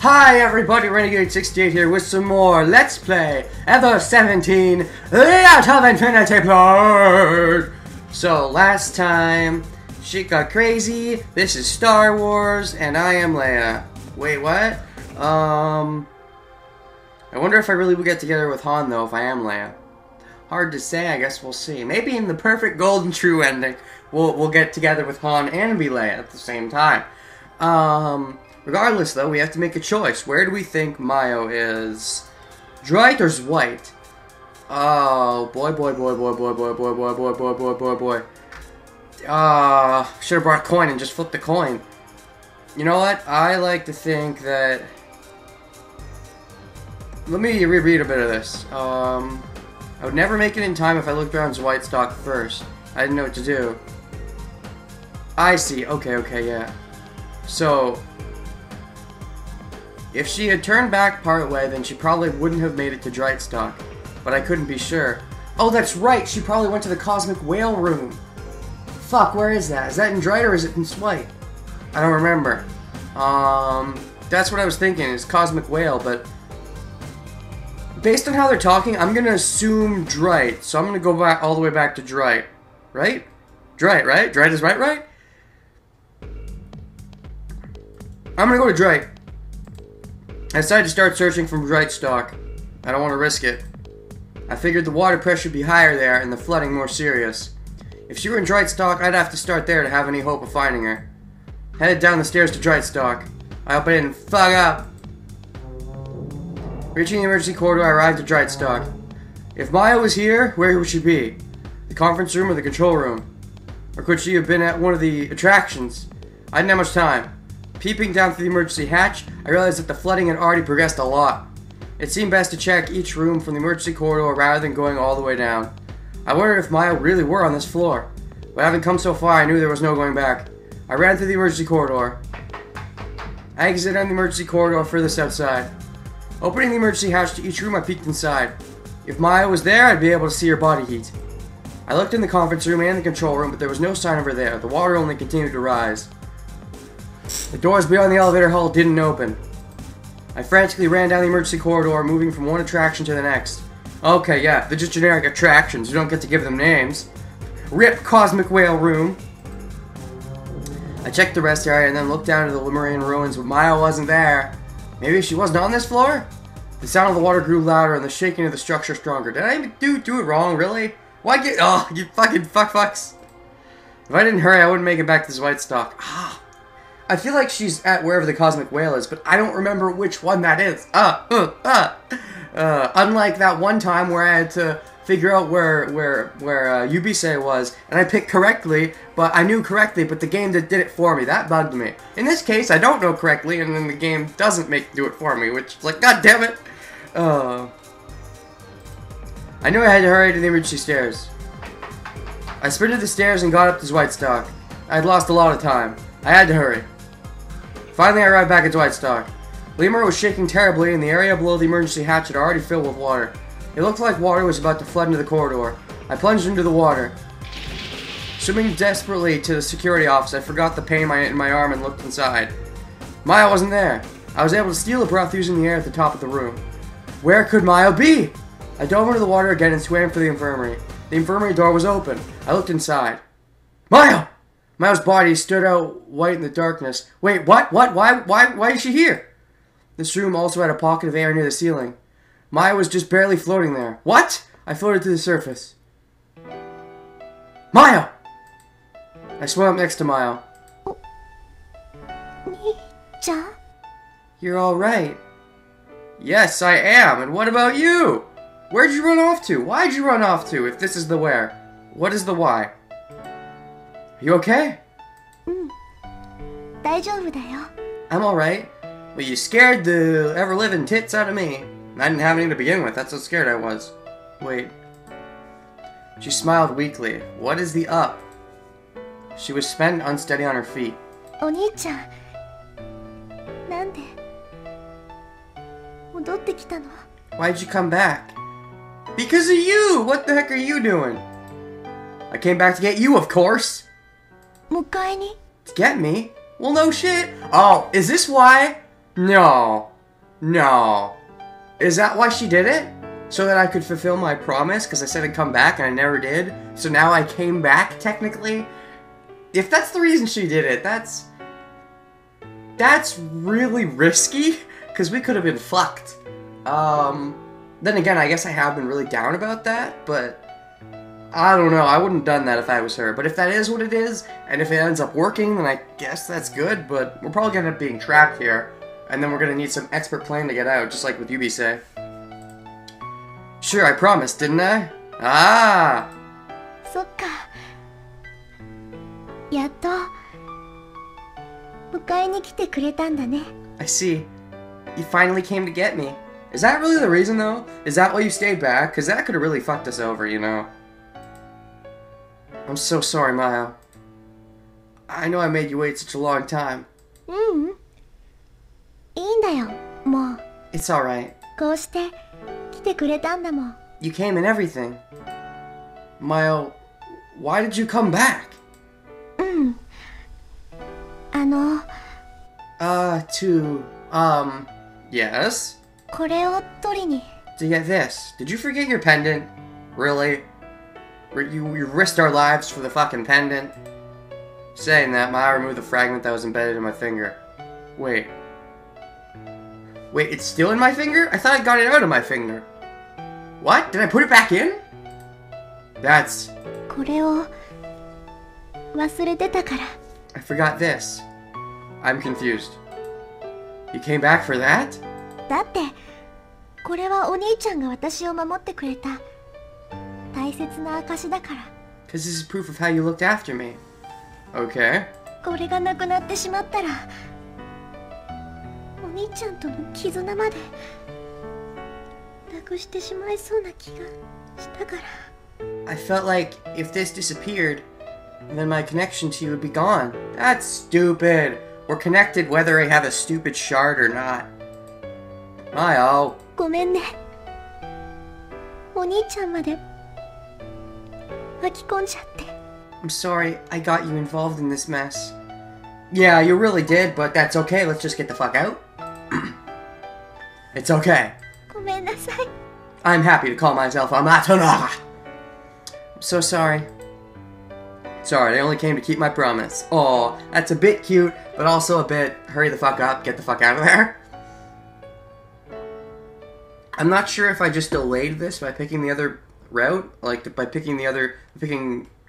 Hi everybody, Renegade68 here with some more Let's Play Ever 17 The Out of Infinity Plot! So last time, shit got crazy, this is Star Wars, and I am Leia. Wait, what? I wonder if I really will get together with Han though, if I am Leia. Hard to say, I guess we'll see. Maybe in the perfect golden true ending, we'll get together with Han and be Leia at the same time. Regardless, though, we have to make a choice. Where do we think Mayo is? DRITTE or ZWEITE? Oh, boy. Should have brought a coin and just flipped the coin. You know what? I like to think that... Let me reread a bit of this. I would never make it in time if I looked around ZWEITE's stock first. I didn't know what to do. I see. Okay, yeah. So... if she had turned back part way, then she probably wouldn't have made it to DRITTE stock. But I couldn't be sure. Oh, that's right! She probably went to the Cosmic Whale room! Fuck, where is that? Is that in DRITTE or is it in ZWEITE? I don't remember. That's what I was thinking, is Cosmic Whale, but... based on how they're talking, I'm gonna assume DRITTE. So I'm gonna go back all the way back to DRITTE. Right? DRITTE, right? DRITTE is right? I'm gonna go to DRITTE. I decided to start searching from DRITTE stock. I don't want to risk it. I figured the water pressure would be higher there and the flooding more serious. If she were in DRITTE stock, I'd have to start there to have any hope of finding her. Headed down the stairs to DRITTE stock. I hope I didn't fuck up. Reaching the emergency corridor, I arrived at DRITTE stock. If Maya was here, where would she be? The conference room or the control room? Or could she have been at one of the attractions? I didn't have much time. Peeping down through the emergency hatch, I realized that the flooding had already progressed a lot. It seemed best to check each room from the emergency corridor rather than going all the way down. I wondered if Maya really were on this floor. But having come so far, I knew there was no going back. I ran through the emergency corridor. I exited on the emergency corridor furthest outside. Opening the emergency hatch to each room, I peeked inside. If Maya was there, I'd be able to see her body heat. I looked in the conference room and the control room, but there was no sign of her there. The water only continued to rise. The doors beyond the elevator hall didn't open. I frantically ran down the emergency corridor, moving from one attraction to the next. Okay, yeah, they're just generic attractions. You don't get to give them names. RIP Cosmic Whale Room. I checked the rest area and then looked down to the Lemurian ruins, but Maya wasn't there. Maybe she wasn't on this floor? The sound of the water grew louder and the shaking of the structure stronger. Did I do it wrong, really? Why get... oh, you fucking fucks. If I didn't hurry, I wouldn't make it back to this white stock. I feel like she's at wherever the Cosmic Whale is, but I don't remember which one that is. Unlike that one time where I had to figure out where Yubise was, and I picked correctly, but I knew correctly, but the game did it for me. That bugged me. In this case, I don't know correctly, and then the game doesn't do it for me, which is like, god damn it! I knew I had to hurry to the emergency stairs. I sprinted the stairs and got up to ZWEITE stock. I had lost a lot of time. I had to hurry. Finally, I arrived back at ZWEITE stock. Lemur was shaking terribly, and the area below the emergency hatch had already filled with water. It looked like water was about to flood into the corridor. I plunged into the water. Swimming desperately to the security office, I forgot the pain in my arm and looked inside. Maya wasn't there. I was able to steal a breath using the air at the top of the room. Where could Maya be? I dove into the water again and swam for the infirmary. The infirmary door was open. I looked inside. Maya! Maya's body stood out white in the darkness. Wait, what? Why is she here? This room also had a pocket of air near the ceiling. Maya was just barely floating there. What? I floated to the surface. Maya! I swam up next to Maya. You're alright. Yes, I am. And what about you? Where'd you run off to? Why'd you run off to, if this is the where? What is the why? You okay? I'm alright. Well, you scared the ever-living tits out of me. I didn't have any to begin with, that's how scared I was. Wait. She smiled weakly. What is the up? She was spent unsteady on her feet. Why'd you come back? Because of you! What the heck are you doing? I came back to get you, of course! To get me? Well, no shit. Oh, is this why? No. No. Is that why she did it? So that I could fulfill my promise? Because I said I'd come back and I never did? So now I came back, technically? If that's the reason she did it, that's really risky. Because we could have been fucked. Then again, I guess I have been really down about that, but I don't know. I wouldn't have done that if I was her. But if that is what it is, and if it ends up working, then I guess that's good. But we're probably going to end up being trapped here. And then we're going to need some expert plan to get out, just like with Yubise. Sure, I promised, didn't I? Ah! そっか。やっと迎えに来てくれたんだね。 I see. You finally came to get me. Is that really the reason, though? Is that why you stayed back? Because that could have really fucked us over, you know? I'm so sorry, Mayo. I know I made you wait such a long time. いいんだよ、もう。 It's alright. こうして来てくれたんだもん。 You came in everything. Mayo, why did you come back? yes? これを取りに。 To get this. Did you forget your pendant? Really? You risked our lives for the fucking pendant? Saying that, Maya removed the fragment that was embedded in my finger. Wait. Wait, it's still in my finger? I thought I got it out of my finger. What? Did I put it back in? That's... これを忘れてたから。 I forgot this. I'm confused. You came back for that? だってこれはお兄ちゃんが私を守ってくれた大切な証だから。 Because this is proof of how you looked after me. Okay. これがなくなってしまったらお兄ちゃんとの絆までなくしてしまいそうな気がしたから。 I felt like if this disappeared, then my connection to you would be gone. That's stupid. We're connected whether I have a stupid shard or not. Mayo. ごめんね。お兄ちゃんまで巻き込んじゃって。 I'm sorry I got you involved in this mess. Yeah, you really did, but that's okay. Let's just get the fuck out. It's okay. ごめんなさい。 I'm happy to call myself a Matana. I'm so sorry. Sorry, I only came to keep my promise. Oh, that's a bit cute, but also a bit hurry the fuck up, get the fuck out of there. I'm not sure if I just delayed this by picking the other route, like by picking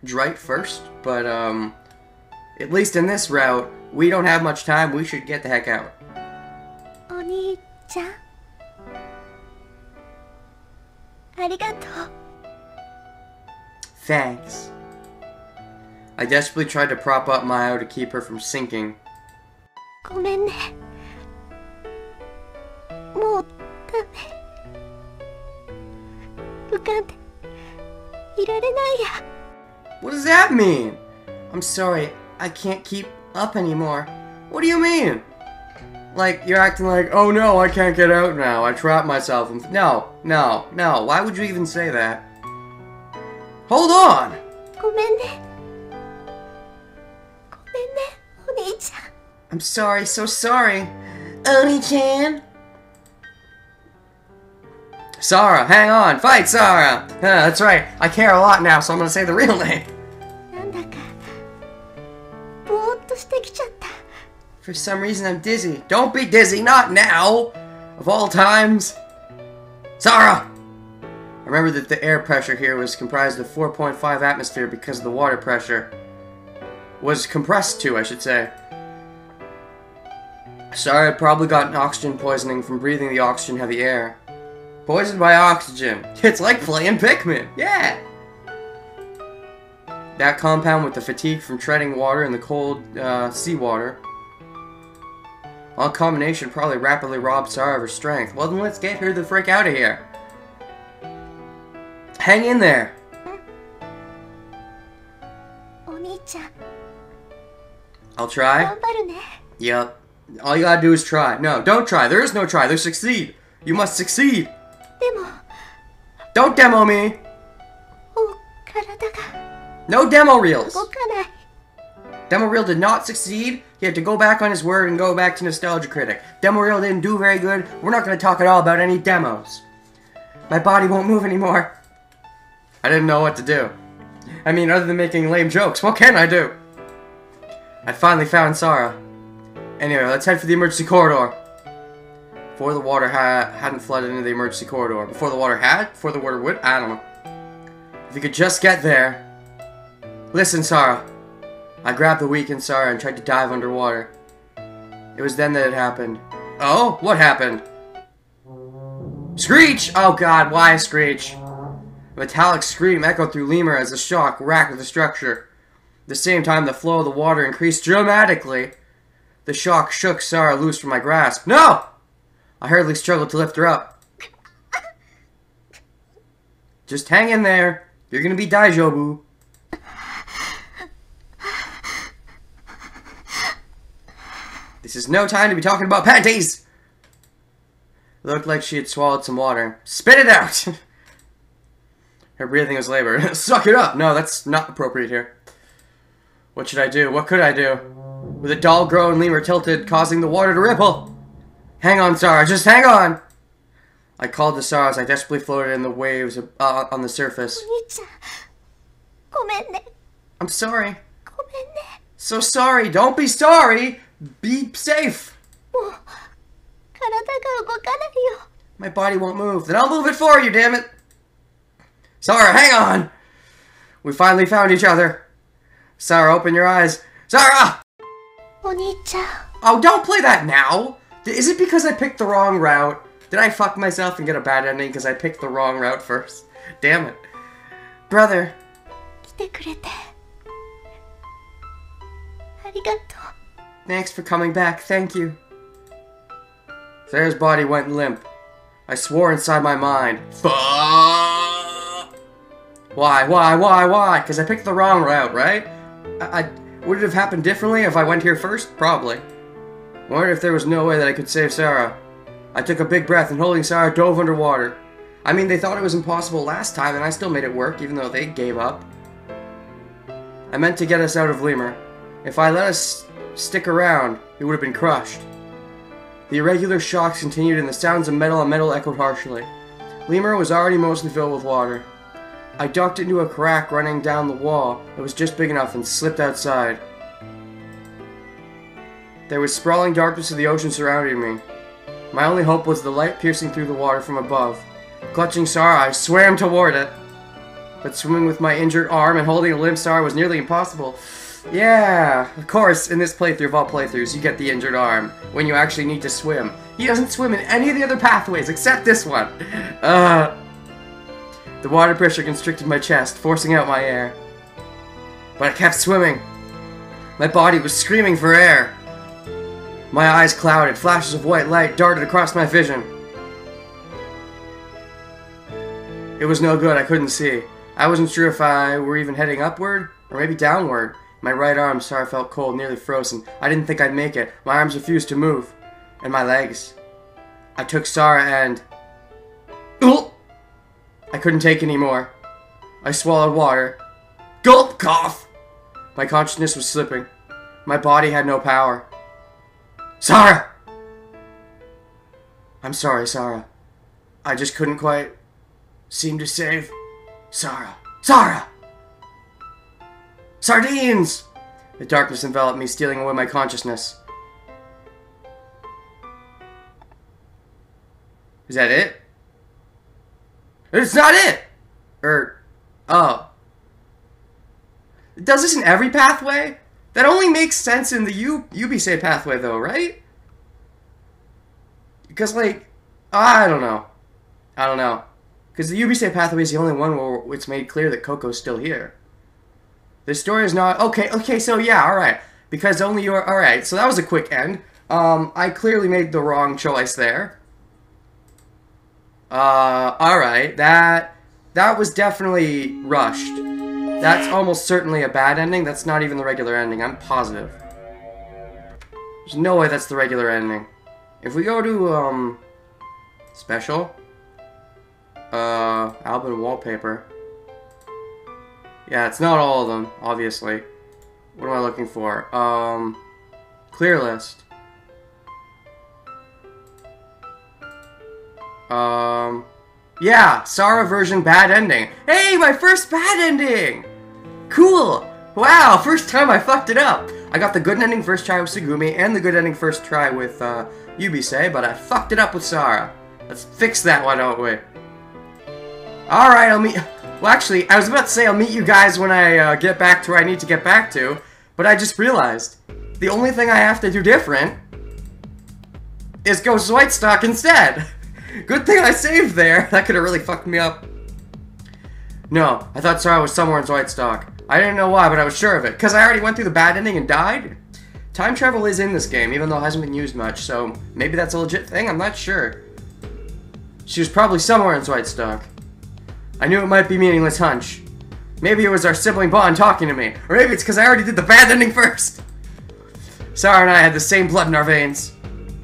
DRITTE first, but at least in this route, we don't have much time, we should get the heck out. お兄ちゃんありがとう。 Thanks. I desperately tried to prop up Mayo to keep her from sinking. ごめんね。もうダメ。浮かんでいられないや。 What does that mean? I'm sorry, I can't keep up anymore. What do you mean? Like, you're acting like, oh no, I can't get out now, I trapped myself. No, no, no, why would you even say that? Hold on! ごめんね。ごめんね、お兄ちゃん。 I'm sorry, so sorry. Oni-chan? Sarah, hang on, fight Sarah! That's right, I care a lot now, so I'm gonna say the real name. なんだかぼーっとしてきちゃった。 For some reason I'm dizzy. Don't be dizzy, not now! Of all times. Sarah! I remember that the air pressure here was comprised of 4.5 atmosphere because of the water pressure. Was compressed to, I should say. Sorry, I probably got oxygen poisoning from breathing the oxygen-heavy air. Poisoned by oxygen. It's like playing Pikmin. Yeah! That compound with the fatigue from treading water and the cold seawater. All combination probably rapidly robbed Sarah of her strength. Well then let's get her the frick out of here. Hang in there. お兄ちゃん I'll try. 頑張るね。 Yep. All you gotta do is try. No, don't try. There is no try. There's succeed. You must succeed. でも Don't demo me. お体が No demo reels. 動かない。Demoreel did not succeed. He had to go back on his word and go back to Nostalgia Critic. Demoreel didn't do very good. We're not going to talk at all about any demos. My body won't move anymore. I didn't know what to do. I mean, other than making lame jokes, what can I do? I finally found Sarah. Anyway, let's head for the emergency corridor. Before the water hadn't flooded into the emergency corridor. Before the water had? Before the water would? I don't know. If you could just get there. Listen, Sarah. I grabbed the weakened Sarah and tried to dive underwater. It was then that it happened. Oh? What happened? Screech! Oh god, why a screech? A metallic scream echoed through Lemur as the shock racked the structure. At the same time, the flow of the water increased dramatically. The shock shook Sarah loose from my grasp. No! I hurriedly struggled to lift her up. Just hang in there. You're gonna be Daijobu. This is no time to be talking about panties! It looked like she had swallowed some water. Spit it out! Her breathing was labored. Suck it up! No, that's not appropriate here. What should I do? What could I do? With a dull groan, Lemur tilted, causing the water to ripple. Hang on, Sarah. Just hang on! I called to Sarah as I desperately floated in the waves on the surface. I'm sorry. So sorry. Don't be sorry! Be safe! My body won't move. Then I'll move it for you, damn it! Sarah, hang on! We finally found each other. Sarah, open your eyes. Sarah! Oh, don't play that now! Is it because I picked the wrong route? Did I fuck myself and get a bad ending because I picked the wrong route first? Damn it. Brother. Thanks for coming back, thank you. Sarah's body went limp. I swore inside my mind. Fuck! Why? Because I picked the wrong route, right? Would it have happened differently if I went here first? Probably. Wondered if there was no way that I could save Sarah. I took a big breath and holding Sarah dove underwater. I mean, they thought it was impossible last time and I still made it work even though they gave up. I meant to get us out of Lemur. If I let us stick around, it would have been crushed. The irregular shocks continued and the sounds of metal on metal echoed harshly. Lemur was already mostly filled with water. I ducked into a crack running down the wall that was just big enough and slipped outside. There was sprawling darkness of the ocean surrounding me. My only hope was the light piercing through the water from above. Clutching Sarah, I swam toward it. But swimming with my injured arm and holding a limp Sarah was nearly impossible. Yeah, of course, in this playthrough of all playthroughs, you get the injured arm when you actually need to swim. He doesn't swim in any of the other pathways except this one. The water pressure constricted my chest, forcing out my air. But I kept swimming. My body was screaming for air. My eyes clouded, flashes of white light darted across my vision. It was no good, I couldn't see. I wasn't sure if I were even heading upward, or maybe downward. My right arm, Sarah, felt cold, nearly frozen. I didn't think I'd make it. My arms refused to move. And my legs. I took Sarah and... Gulp! I couldn't take any more. I swallowed water. Gulp! Cough! My consciousness was slipping. My body had no power. Sarah! I'm sorry, Sarah. I just couldn't quite seem to save Sarah. Sarah! Sardines! The darkness enveloped me, stealing away my consciousness. Is that it? It's not it! Oh. It does this in every pathway? That only makes sense in the Ubisei pathway, though, right? Because, like, I don't know. Because the Ubisei pathway is the only one where it's made clear that Coco's still here. This story is not... Okay, so yeah, alright. Because only you're... Alright, so that was a quick end. I clearly made the wrong choice there. Alright. That was definitely rushed. That's almost certainly a bad ending. That's not even the regular ending. I'm positive. There's no way that's the regular ending. If we go to, special. Album wallpaper. Yeah, it's not all of them, obviously. What am I looking for? Clear list. Yeah, Sarah version bad ending. Hey, my first bad ending! Cool! Wow, first time I fucked it up! I got the good ending first try with Tsugumi and the good ending first try with Yubisei, but I fucked it up with Sarah. Let's fix that, why don't we? Alright, I'll meet... Well, actually, I was about to say I'll meet you guys when I get back to where I need to get back to, but I just realized the only thing I have to do different is go ZWEITE stock instead! Good thing I saved there. That could have really fucked me up. No, I thought Sarah was somewhere in ZWEITE stock. I didn't know why, but I was sure of it. Because I already went through the bad ending and died? Time travel is in this game, even though it hasn't been used much, so maybe that's a legit thing? I'm not sure. She was probably somewhere in ZWEITE stock. I knew it might be a meaningless hunch. Maybe it was our sibling bond talking to me. Or maybe it's because I already did the bad ending first. Sarah and I had the same blood in our veins.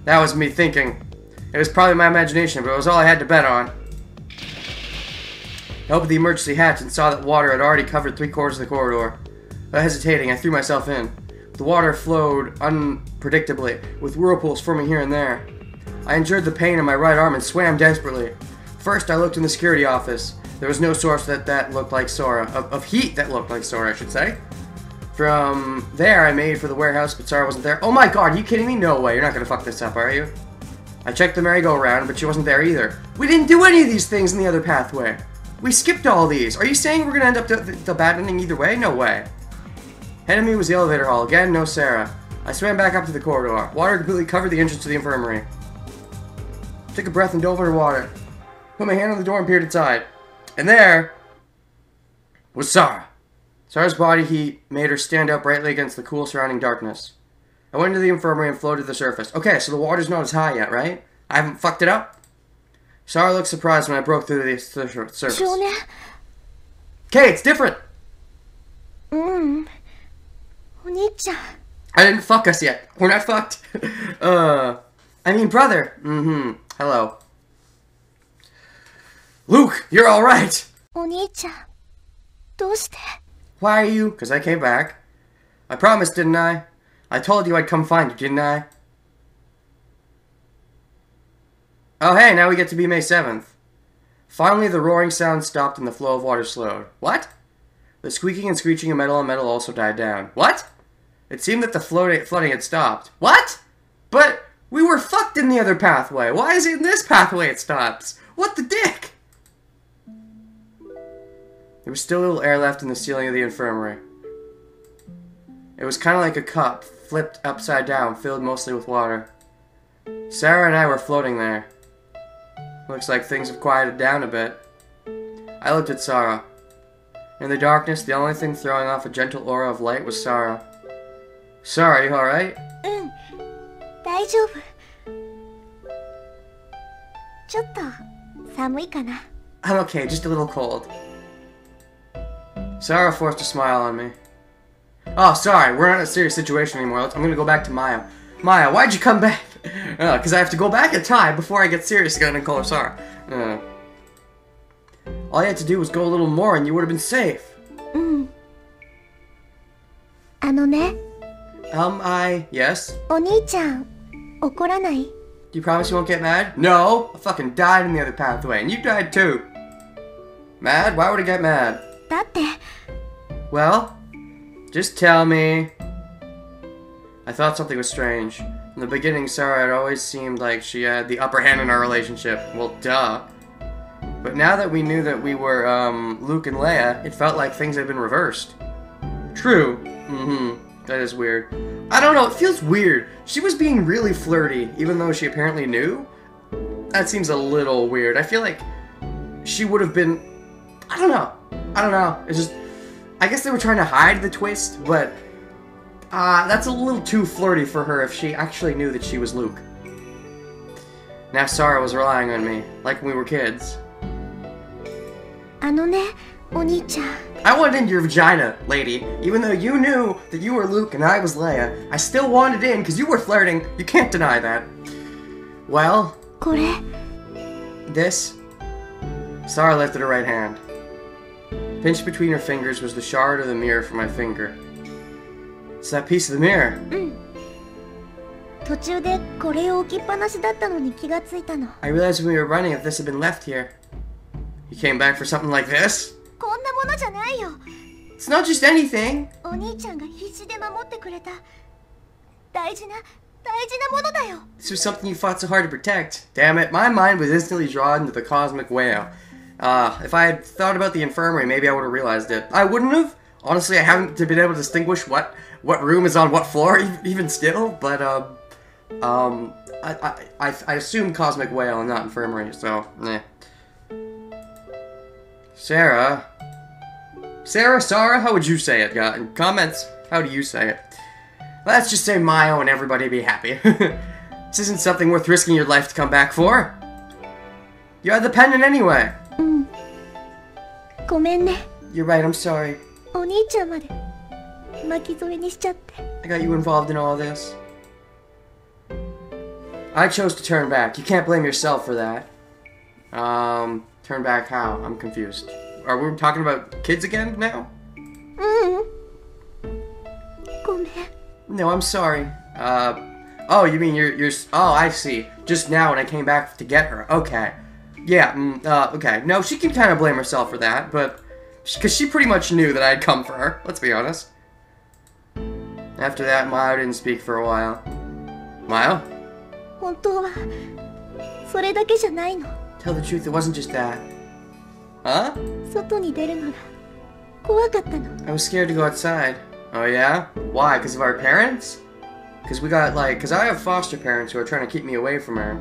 That was me thinking. It was probably my imagination, but it was all I had to bet on. I opened the emergency hatch and saw that water had already covered 3/4 of the corridor. Without hesitating, I threw myself in. The water flowed unpredictably, with whirlpools forming here and there. I endured the pain in my right arm and swam desperately. First, I looked in the security office. There was no source that looked like Sora. Of heat that looked like Sora, I should say. From there, I made for the warehouse, but Sora wasn't there. Oh my god, are you kidding me? No way, you're not gonna fuck this up, are you? I checked the merry-go-round, but she wasn't there either. We didn't do any of these things in the other pathway. We skipped all these. Are you saying we're gonna end up the bad ending either way? No way. Ahead of me was the elevator hall. Again, no Sarah. I swam back up to the corridor. Water completely covered the entrance to the infirmary. Took a breath and dove underwater. Put my hand on the door and peered inside. And there was Sarah. Sarah's body heat made her stand out brightly against the cool surrounding darkness. I went into the infirmary and floated to the surface. Okay, so the water's not as high yet, right? I haven't fucked it up? Sarah looked surprised when I broke through the surface. Okay, it's different! Oni-chan. I didn't fuck us yet. We're not fucked. I mean, brother. Hello. Luke, you're alright! Oni-chan. どうして? Why are you? Because I came back. I promised, didn't I? I told you I'd come find you, didn't I? Oh hey, now we get to be May 7th. Finally, the roaring sound stopped and the flow of water slowed. What? The squeaking and screeching of metal on metal also died down. What? It seemed that the flooding had stopped. What? But we were fucked in the other pathway. Why is it in this pathway it stops? What the dick? There was still a little air left in the ceiling of the infirmary. It was kind of like a cup, flipped upside down, filled mostly with water. Sarah and I were floating there. Looks like things have quieted down a bit. I looked at Sarah. In the darkness, the only thing throwing off a gentle aura of light was Sarah. Sarah, you alright? 大丈夫。ちょっと寒いかな。 I'm okay, just a little cold. Sarah forced a smile on me. Oh, sorry, we're not in a serious situation anymore. I'm gonna go back to Maya. Maya, why'd you come back? Because I have to go back in time before I get serious again and call her Sarah. All you had to do was go a little more and you would have been safe. あのね。Yes? お兄ちゃん、怒らない? Do you promise you won't get mad? No! I fucking died in the other pathway, and you died too. Mad? Why would I get mad? だって。 Well, just tell me. I thought something was strange. In the beginning, Sarah had always seemed like she had the upper hand in our relationship. Well, duh. But now that we knew that we were, Luke and Leia, it felt like things had been reversed. True. That is weird. I don't know, it feels weird. She was being really flirty, even though she apparently knew. That seems a little weird. I feel like she would have been... I don't know. It's just... I guess they were trying to hide the twist, but... that's a little too flirty for her if she actually knew that she was Luke. Now Sarah was relying on me, like when we were kids. あのね、お兄ちゃん。 I wanted into your vagina, lady. Even though you knew that you were Luke and I was Leia, I still wanted in because you were flirting. You can't deny that. Well... これ。 This? Sarah lifted her right hand. Pinched between her fingers was the shard of the mirror from my finger. It's that piece of the mirror. 途中でこれを置きっぱなしだったのに気がついたの。 I realized when we were running if this had been left here. You came back for something like this? こんなものじゃないよ。 It's not just anything. お兄ちゃんが必死で守ってくれた大事なものだよ。 This was something you fought so hard to protect. Damn it, my mind was instantly drawn to the cosmic whale. If I had thought about the infirmary, maybe I would have realized it. I wouldn't have. Honestly, I haven't been able to distinguish what room is on what floor, even still, but, I assume cosmic whale and not infirmary, so, eh. Sarah, how would you say it? In comments, how do you say it? Let's just say Mayo and everybody be happy. This isn't something worth risking your life to come back for. You had the pendant anyway. ごめんね。 You're right, I'm sorry. お兄ちゃんまで巻き添えにしちゃって。 I got you involved in all this. I chose to turn back. You can't blame yourself for that. Turn back how? I'm confused. Are we talking about kids again now? ごめん。 No, I'm sorry. Oh, you mean you're oh, I see. Just now when I came back to get her. Okay. Yeah, okay. No, she can kind of blame herself for that, but... Because she pretty much knew that I'd come for her, let's be honest. After that, Mayo didn't speak for a while. Mayo? 本当はそれだけじゃないの。 Tell the truth, it wasn't just that. Huh? 外に出るのが怖かったの。 I was scared to go outside. Oh yeah? Why? Because of our parents? Because we got like... Because I have foster parents who are trying to keep me away from her.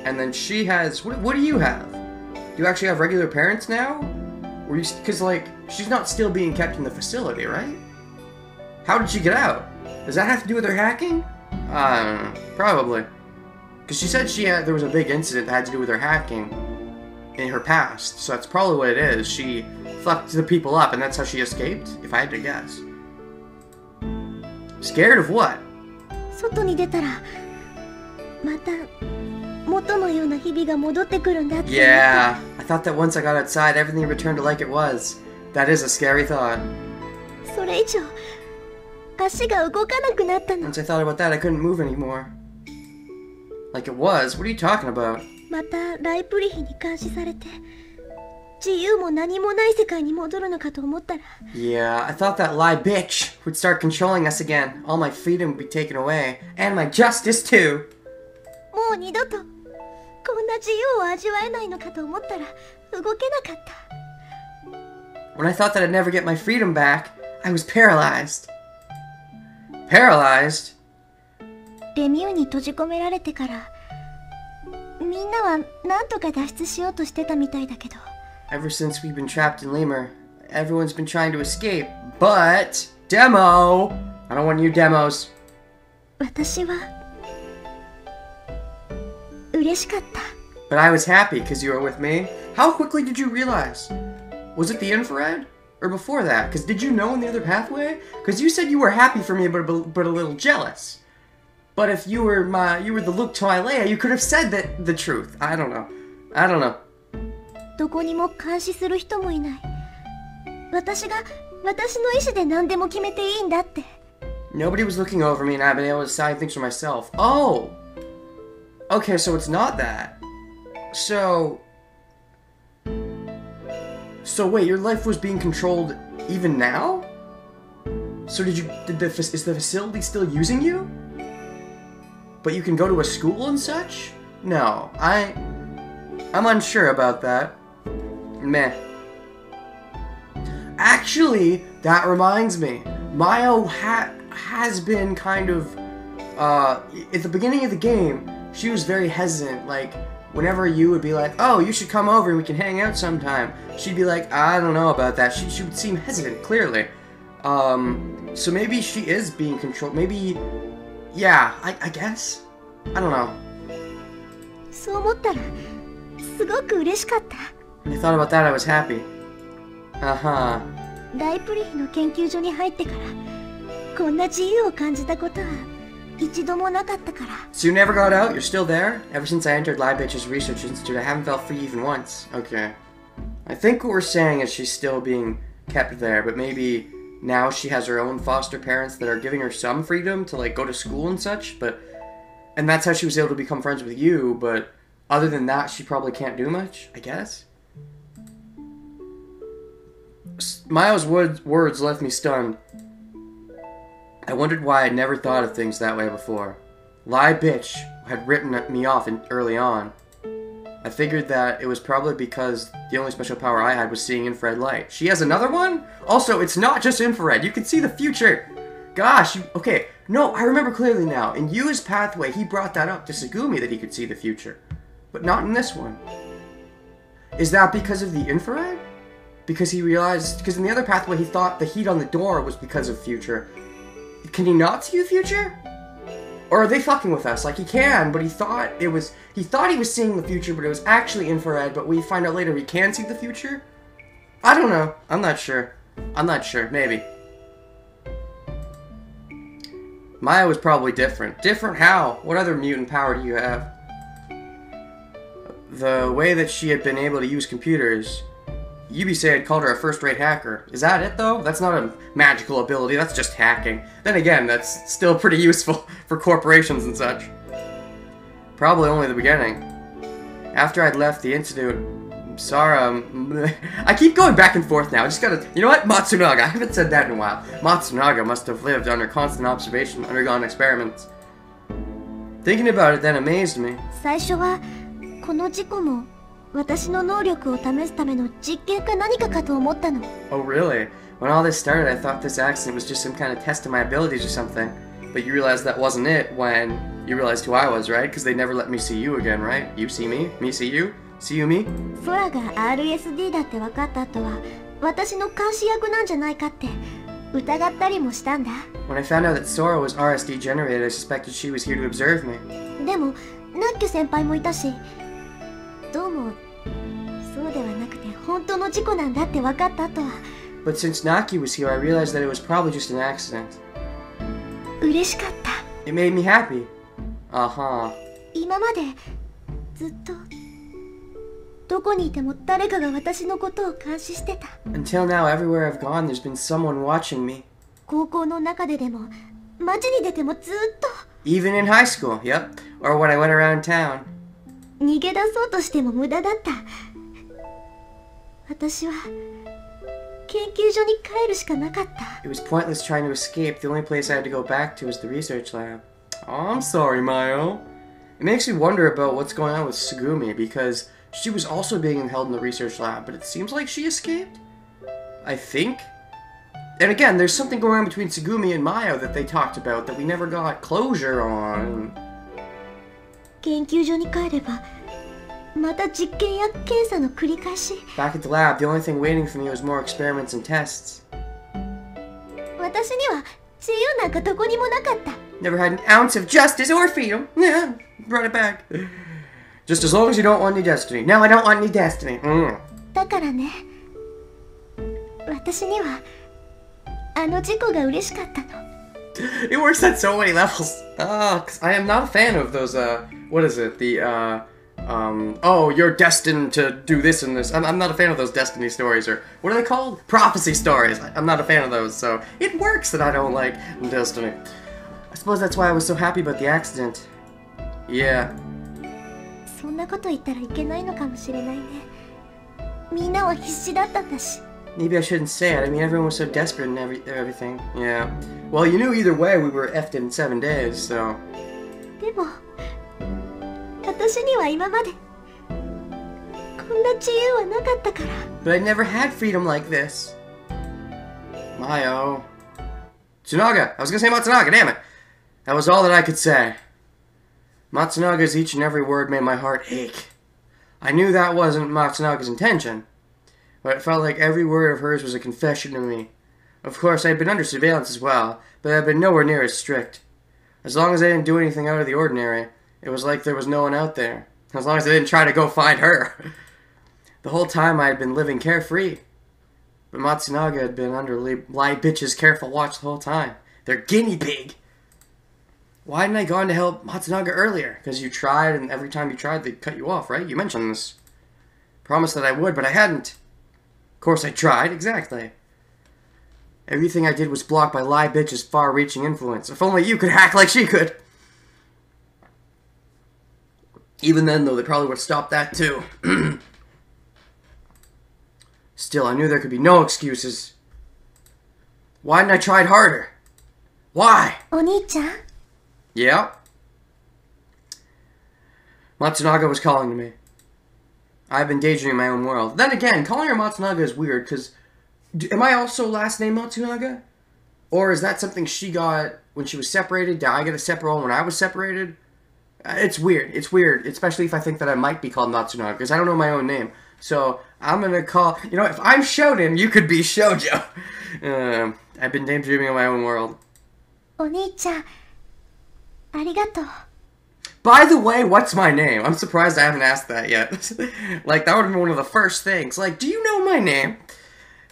And then she has... What do you have? Do you actually have regular parents now? Because, like, she's not still being kept in the facility, right? How did she get out? Does that have to do with her hacking? I don't know. Probably. Because she said there was a big incident that had to do with her hacking in her past. So that's probably what it is. She fucked the people up and that's how she escaped, if I had to guess. Scared of what? 外に出たらまた元のような日々が戻ってくるんだって。 Yeah, I thought that once I got outside, everything returned to like it was. That is a scary thought. それ以上足が動かなくなったの。 Once I thought about that, I couldn't move anymore. Like it was? What are you talking about? またライプリヒに監視されて自由も何もない世界に戻るのかと思ったら。 Yeah, I thought that lie bitch would start controlling us again. All my freedom would be taken away. And my justice too. もう二度とこんな自由を味わえないのかと思ったら動けなかった。 When I thought that I'd never get my freedom back, I was paralyzed. Paralyzed? レミューに閉じ込められてからみんなは何とか脱出しようとしてたみたいだけど。 Ever since we've been trapped in Lemur, everyone's been trying to escape. But... Demo! I don't want new demos. 私は嬉しかった。 But I was happy because you were with me. How quickly did you realize? Was it the infrared? Or before that? Because did you know in the other pathway? Because you said you were happy for me, but a little jealous. But if you were the Luke to my Leia, you could have said the truth. I don't know. I don't know. どこにも監視する人もいない。私の意思で何でも決めていいんだって。 Nobody was looking over me and I've been able to decide things for myself. Oh! Okay, so it's not that. So wait, your life was being controlled even now? So is the facility still using you? But you can go to a school and such? No, I'm unsure about that. Meh. Actually, that reminds me. Mayo has been kind of, at the beginning of the game, she was very hesitant, like, whenever you would be like, oh, you should come over and we can hang out sometime, she'd be like, I don't know about that. She would seem hesitant, clearly. So maybe she is being controlled, maybe, yeah, I guess? I don't know. そう思ったらすごく嬉しかった。 When I thought about that, I was happy. Uh-huh. ライプリヒの研究所に入ってからこんな自由を感じたことは一度もなかったから。 So you never got out? You're still there? Ever since I entered Libitch's research institute, I haven't felt free even once. Okay. I think what we're saying is she's still being kept there, but maybe now she has her own foster parents that are giving her some freedom to, like, go to school and such, but... And that's how she was able to become friends with you, but other than that, she probably can't do much, I guess? Mayo's words left me stunned. I wondered why I'd never thought of things that way before. Lie bitch had written me off early on. I figured that it was probably because the only special power I had was seeing infrared light. She has another one? Also, it's not just infrared. You can see the future. Gosh, okay. No, I remember clearly now. In Yu's pathway, he brought that up to Tsugumi that he could see the future. But not in this one. Is that because of the infrared? Because he realized... Because in the other pathway, he thought the heat on the door was because of future. Can he not see the future? Or are they fucking with us? Like, he can, but he thought it was... He thought he was seeing the future, but it was actually infrared, but we find out later he can see the future? I don't know. I'm not sure. I'm not sure. Maybe. Maya was probably different. Different how? What other mutant power do you have? The way that she had been able to use computers... Yubisei had called her a first-rate hacker. Is that it, though? That's not a magical ability, that's just hacking. Then again, that's still pretty useful for corporations and such. Probably only the beginning. After I'd left the institute, Sara... I keep going back and forth now, I just gotta... You know what? Matsunaga, I haven't said that in a while. Matsunaga must have lived under constant observation, undergone experiments. Thinking about it then amazed me. 最初はこの事故も私の能力を試すための実験か何かかと思ったの。 Oh really? When all this started, I thought this accident was just some kind of test of my abilities or something. But you realized that wasn't it when you realized who I was, right? Because they never let me see you again, right? You see me? Me see you? See you me? 空が RSD だって分かった後は私の監視役なんじゃないかって疑ったりもしたんだ。 When I found out that Sora was RSD generated, I suspected she was here to observe me. でもナッキュ先輩もいたし、どうもそうではなくて本当の事故なんだって分かった後は。 But since Naki was here, I realized that it was probably just an accident. 嬉しかった。 It made me happy. Uh-huh. 今までずっとどこにいても誰かが私のことを監視してた。 Until now, everywhere I've gone, there's been someone watching me. 高校の中でも街に出てもずっと。 Even in high school, yep. Or when I went around town. 逃げ出そうとしても無駄だった。私は研究所に帰るしかなかった。 It was pointless trying to escape. The only place I had to go back to was the research lab. Oh, I'm sorry, Mayo. It makes me wonder about what's going on with Tsugumi, because she was also being held in the research lab, but it seems like she escaped? I think? And again, there's something going on between Tsugumi and Mayo that they talked about that we never got closure on. 研究所に帰ればまた実験や検査の繰り返し。 Back at the lab, the only thing waiting for me was more experiments and tests. 私には自由なんかどこにもなかった。 Never had an ounce of justice or freedom. Yeah, brought it back. Just as long as you don't want any destiny. No, I don't want any destiny. だからね、私にはあの事故が嬉しかったの。 It works on so many levels. Cause I am not a fan of those, what is it? Oh, you're destined to do this and this. I'm not a fan of those destiny stories, or what are they called? Prophecy stories. I'm not a fan of those, so it works that I don't like destiny. I suppose that's why I was so happy about the accident. Yeah. そんなこと言ったらいけないのかもしれないね。みんなは必死だったんだし。 Maybe I shouldn't say it. I mean, everyone was so desperate and everything. Yeah. Well, you knew either way we were effed in 7 days, so... でも私には今までこんな自由はなかったから。 But I never had freedom like this. Mayo. Tsunaga! I was gonna say Matsunaga, damn it! That was all that I could say. Matsunaga's each and every word made my heart ache. I knew that wasn't Matsunaga's intention, but it felt like every word of hers was a confession to me. Of course, I had been under surveillance as well, but I had been nowhere near as strict. As long as I didn't do anything out of the ordinary, it was like there was no one out there. As long as I didn't try to go find her. The whole time I had been living carefree. But Matsunaga had been under Lie Bitch's careful watch the whole time. Their guinea pig! Why hadn't I gone to help Matsunaga earlier? Because you tried, and every time you tried, they'd cut you off, right? You mentioned this. Promised that I would, but I hadn't. Of course I tried, exactly. Everything I did was blocked by Lie Bitch's far-reaching influence. If only you could hack like she could. Even then, though, they probably would have stopped that, too. Still, I knew there could be no excuses. Why didn't I try harder? Why? Oni-chan? Yeah? Matsunaga was calling to me. I've been daydreaming in my own world. Then again, calling her Matsunaga is weird, because... Am I also last name Matsunaga? Or is that something she got when she was separated? Did I get a separate one when I was separated? It's weird. It's weird, especially if I think that I might be called Matsunaga, because I don't know my own name. So, I'm gonna call... You know, if I'm Shonen, you could be Shoujo. I've been daydreaming in my own world. Oni-chan, arigatou. By the way, what's my name? I'm surprised I haven't asked that yet. Like, that would have been one of the first things. Like, do you know my name?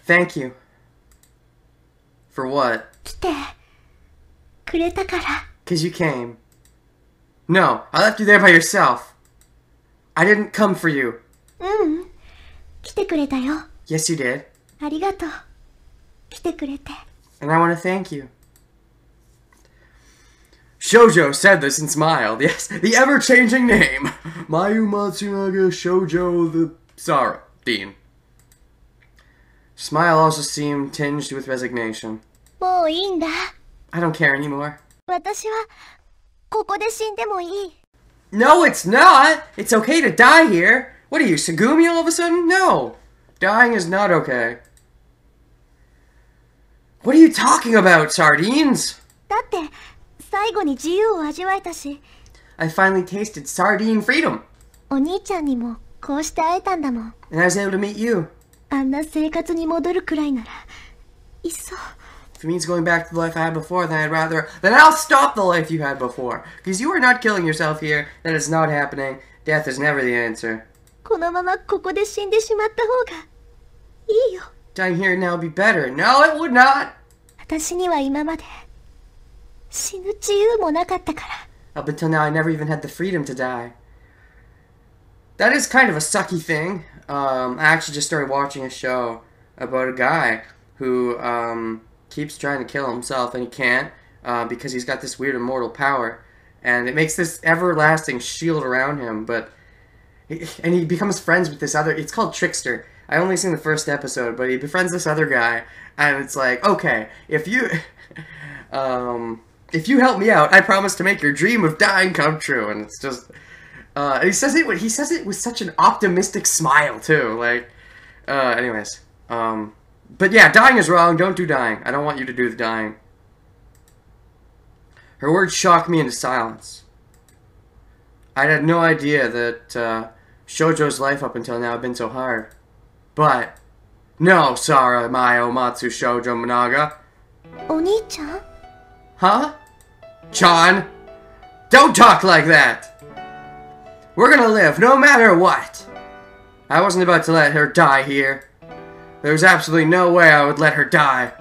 Thank you. For what? 来てくれたから。 'Cause you came. No, I left you there by yourself. I didn't come for you. 来てくれたよ。 Yes, you did. ありがとう。来てくれて。 And I want to thank you. Shoujo said this and smiled. Yes, the ever-changing name. Mayu Matsunaga Shoujo the Dean. Smile also seemed tinged with resignation. もういいんだ。 I don't care anymore. 私はここで死んでもいい。 No, it's not! It's okay to die here! What are you, Sagumi all of a sudden? No! Dying is not okay. What are you talking about, sardines? だって最後に自由を味わえたし。 I finally tasted sardine freedom. お兄ちゃんにもこうして会えたんだもん。 And I was able to meet you. あんな生活に戻るくらいならいっそ。 If it means going back to the life I had before, then I'll stop the life you had before. Because you are not killing yourself here. That is not happening. Death is never the answer. このままここで死んでしまった方がいいよ。 Dying here now would be better. No, it would not! 私には今まで死ぬ自由もなかったから。 Up until now, I never even had the freedom to die. That is kind of a sucky thing. I actually just started watching a show about a guy who keeps trying to kill himself and he can't because he's got this weird immortal power. And it makes this everlasting shield around him, and he becomes friends with this other... It's called Trickster. I only seen the first episode, but he befriends this other guy, and it's like, okay, if you... if you help me out, I promise to make your dream of dying come true. And it's just... and he says it with such an optimistic smile, too. Like, anyways. But yeah, dying is wrong. Don't do dying. I don't want you to do the dying. Her words shocked me into silence. I had no idea that Shoujo's life up until now had been so hard. But, no, Sara Mayo Matsu Shoujo Monaga. お兄ちゃん Huh? Chan? Don't talk like that! We're gonna live no matter what! I wasn't about to let her die here. There was absolutely no way I would let her die.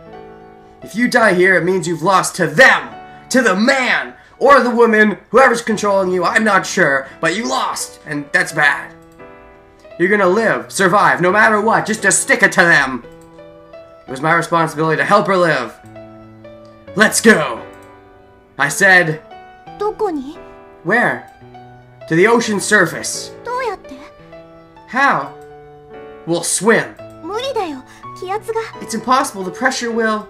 If you die here, it means you've lost to them! To the man! Or the woman, whoever's controlling you, I'm not sure, but you lost, and that's bad. You're gonna live, survive, no matter what, just to stick it to them. It was my responsibility to help her live. Let's go! I said... どこに Where? To the ocean's surface. どうやって How? We'll swim. 無理だよ気圧が It's impossible, the pressure will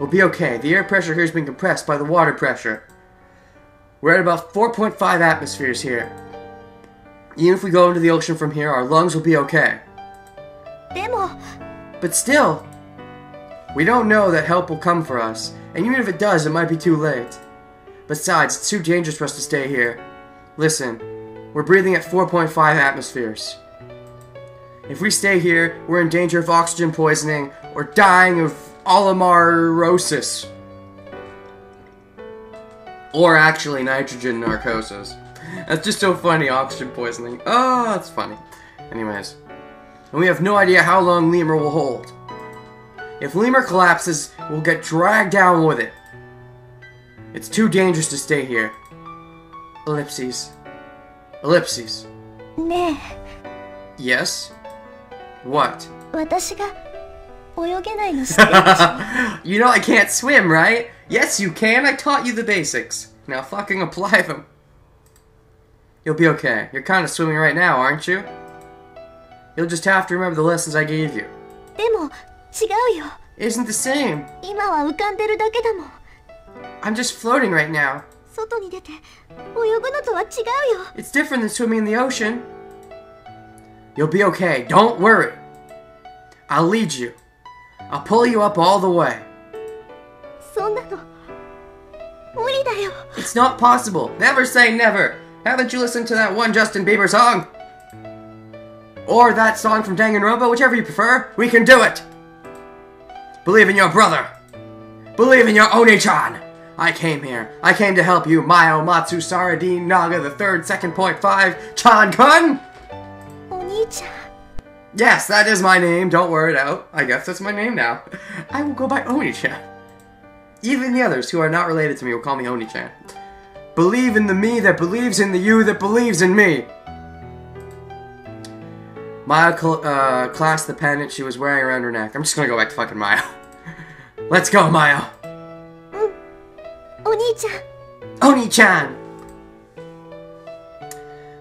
be okay. The air pressure here has been compressed by the water pressure. We're at about 4.5 atmospheres here. Even if we go into the ocean from here, our lungs will be okay. でも But still, we don't know that help will come for us. And even if it does, it might be too late. Besides, it's too dangerous for us to stay here. Listen, we're breathing at 4.5 atmospheres. If we stay here, we're in danger of oxygen poisoning or dying of olimarosis. Or actually nitrogen narcosis. That's just so funny, oxygen poisoning. Oh, that's funny. Anyways. And we have no idea how long Lemur will hold. If Lemur collapses, we'll get dragged down with it. It's too dangerous to stay here. Ellipses. Ellipses. ねえ Yes? What? 私が泳げないの知ってるでしょ You know I can't swim, right? Yes, you can. I taught you the basics. Now fucking apply them. You'll be okay. You're kind of swimming right now, aren't you? You'll just have to remember the lessons I gave you. でも違うよ Isn't the same. 今は浮かんでるだけだもん I'm just floating right now. 外に出て泳ぐのとは違うよ It's different than swimming in the ocean. You'll be okay. Don't worry. I'll lead you. I'll pull you up all the way. そんなの無理だよ It's not possible. Never say never. Haven't you listened to that one Justin Bieber song? Or that song from Danganronpa, whichever you prefer. We can do it. Believe in your brother. Believe in your Oni-chan. I came here. I came to help you, Mayo Matsu Saradine Naga the third, 2.5, Chan-kun. お兄ちゃん Yes, that is my name. Don't wear it out. I guess that's my name now. I will go by Oni-chan. Even the others who are not related to me will call me Oni-chan. Believe in the me that believes in the you that believes in me. Maya clasped the pendant she was wearing around her neck. I'm just gonna go back to fucking Maya. Let's go, Maya. お兄ちゃん Oni-chan!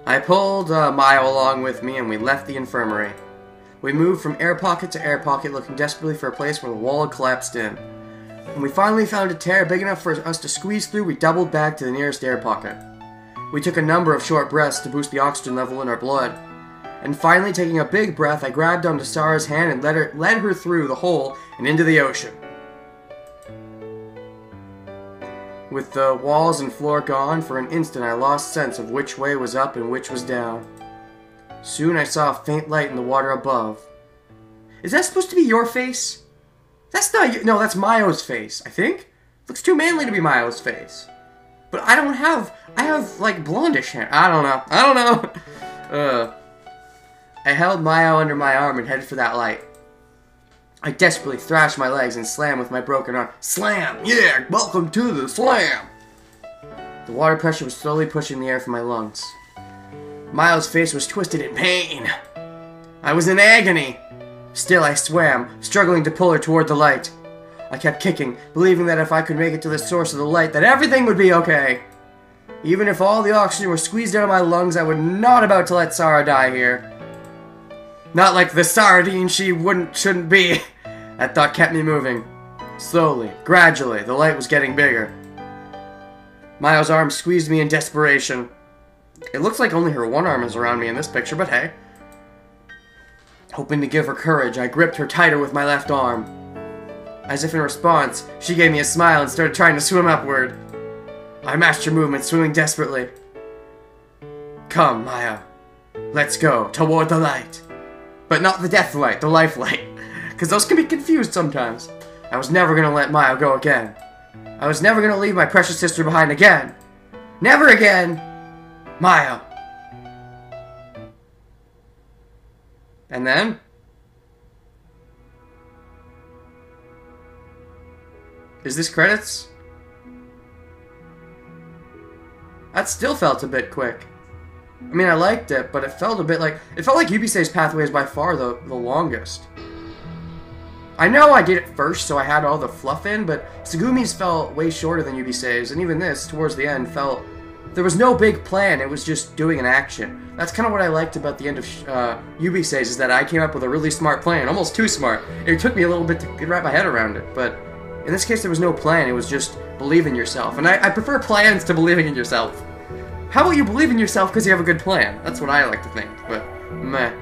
I pulled Maya along with me and we left the infirmary. We moved from air pocket to air pocket, looking desperately for a place where the wall had collapsed in. When we finally found a tear big enough for us to squeeze through, we doubled back to the nearest air pocket. We took a number of short breaths to boost the oxygen level in our blood. And finally, taking a big breath, I grabbed onto Sarah's hand and led her through the hole and into the ocean. With the walls and floor gone, for an instant I lost sense of which way was up and which was down. Soon I saw a faint light in the water above. Is that supposed to be your face? That's not you. No, that's Mayo's face, I think. Looks too manly to be Mayo's face. But I have like blondish hair. I don't know. I held Mayo under my arm and headed for that light. I desperately thrashed my legs and slammed with my broken arm. Slam! Yeah! Welcome to the slam! The water pressure was slowly pushing the air from my lungs. Mayo's face was twisted in pain. I was in agony. Still, I swam, struggling to pull her toward the light. I kept kicking, believing that if I could make it to the source of the light, that everything would be okay. Even if all the oxygen were squeezed out of my lungs, I was not about to let Sarah die here. Not like the sardine she shouldn't be. That thought kept me moving. Slowly, gradually, the light was getting bigger. Mayo's arm squeezed me in desperation. It looks like only her one arm is around me in this picture, but hey. Hoping to give her courage, I gripped her tighter with my left arm. As if in response, she gave me a smile and started trying to swim upward. I matched her movement, swimming desperately. Come, Maya. Let's go, toward the light. But not the death light, the life light. Because those can be confused sometimes. I was never going to let Maya go again. I was never going to leave my precious sister behind again. Never again! Maya. And then? Is this credits? That still felt a bit quick. I mean, I liked it, but it felt a bit like... It felt like Yubisei's pathway is by far the longest. I know I did it first, so I had all the fluff in, but Tsugumi's felt way shorter than Yubisei's, and even this, towards the end, felt... There was no big plan, it was just doing an action. That's kind of what I liked about the end of Yubisei's, is that I came up with a really smart plan, almost too smart. It took me a little bit to wrap my head around it, but... In this case, there was no plan, it was just believe in yourself. And I prefer plans to believing in yourself. How about you believe in yourself because you have a good plan? That's what I like to think, but meh.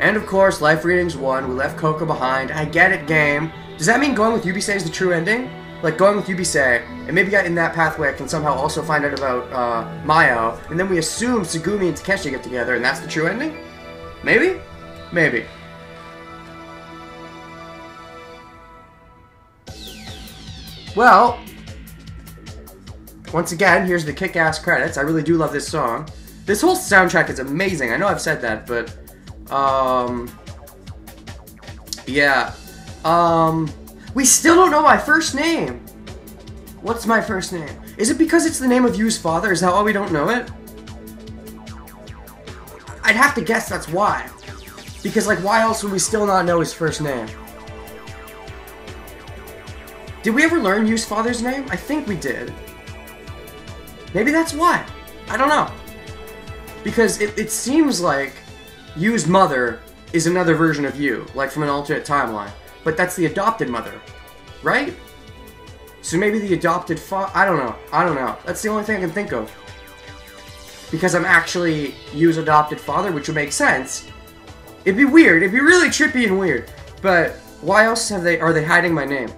And of course, life readings won. We left Coco behind. I get it, game. Does that mean going with Yubisei is the true ending? Like, going with Yubisei, and maybe in that pathway I can somehow also find out about Mayo, and then we assume Tsugumi and Takeshi get together, and that's the true ending? Maybe? Maybe. Well, once again, here's the kick-ass credits. I really do love this song. This whole soundtrack is amazing. I know I've said that, but, yeah. We still don't know my first name. What's my first name? Is it because it's the name of Yu's father? Is that why we don't know it? I'd have to guess that's why. Because, like, why else would we still not know his first name? Did we ever learn Yu's father's name? I think we did. Maybe that's why. I don't know. Because it seems like Yu's mother is another version of Yu, like from an alternate timeline. But that's the adopted mother, right? So maybe the adopted I don't know. I don't know. That's the only thing I can think of. Because I'm actually Yu's adopted father, which would make sense. It'd be weird. It'd be really trippy and weird. But why else are they hiding my name?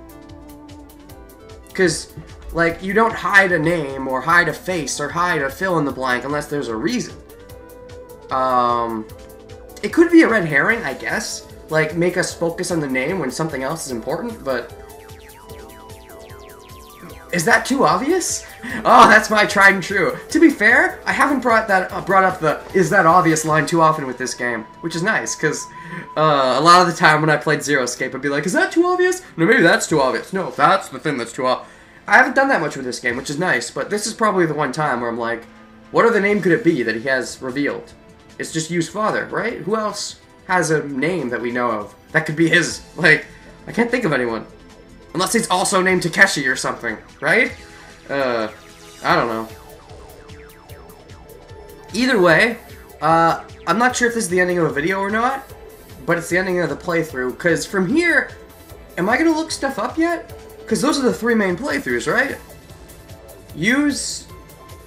Because, like, you don't hide a name or hide a face or hide a fill in the blank unless there's a reason. It could be a red herring, I guess. Like, make us focus on the name when something else is important, but... Is that too obvious? Oh, that's my tried and true. To be fair, I haven't brought up the "is that obvious" line too often with this game, which is nice, because a lot of the time when I played Zero Escape, I'd be like, is that too obvious? No, maybe that's too obvious. No, that's the thing that's too obvious. I haven't done that much with this game, which is nice, but this is probably the one time where I'm like, what other name could it be that he has revealed? It's just Yu's father, right? Who else has a name that we know of? That could be his. Like, I can't think of anyone. Unless he's also named Takeshi or something, right? I don't know. Either way, I'm not sure if this is the ending of a video or not, but it's the ending of the playthrough, because from here, am I going to look stuff up yet? Because those are the 3 main playthroughs, right? Yu's,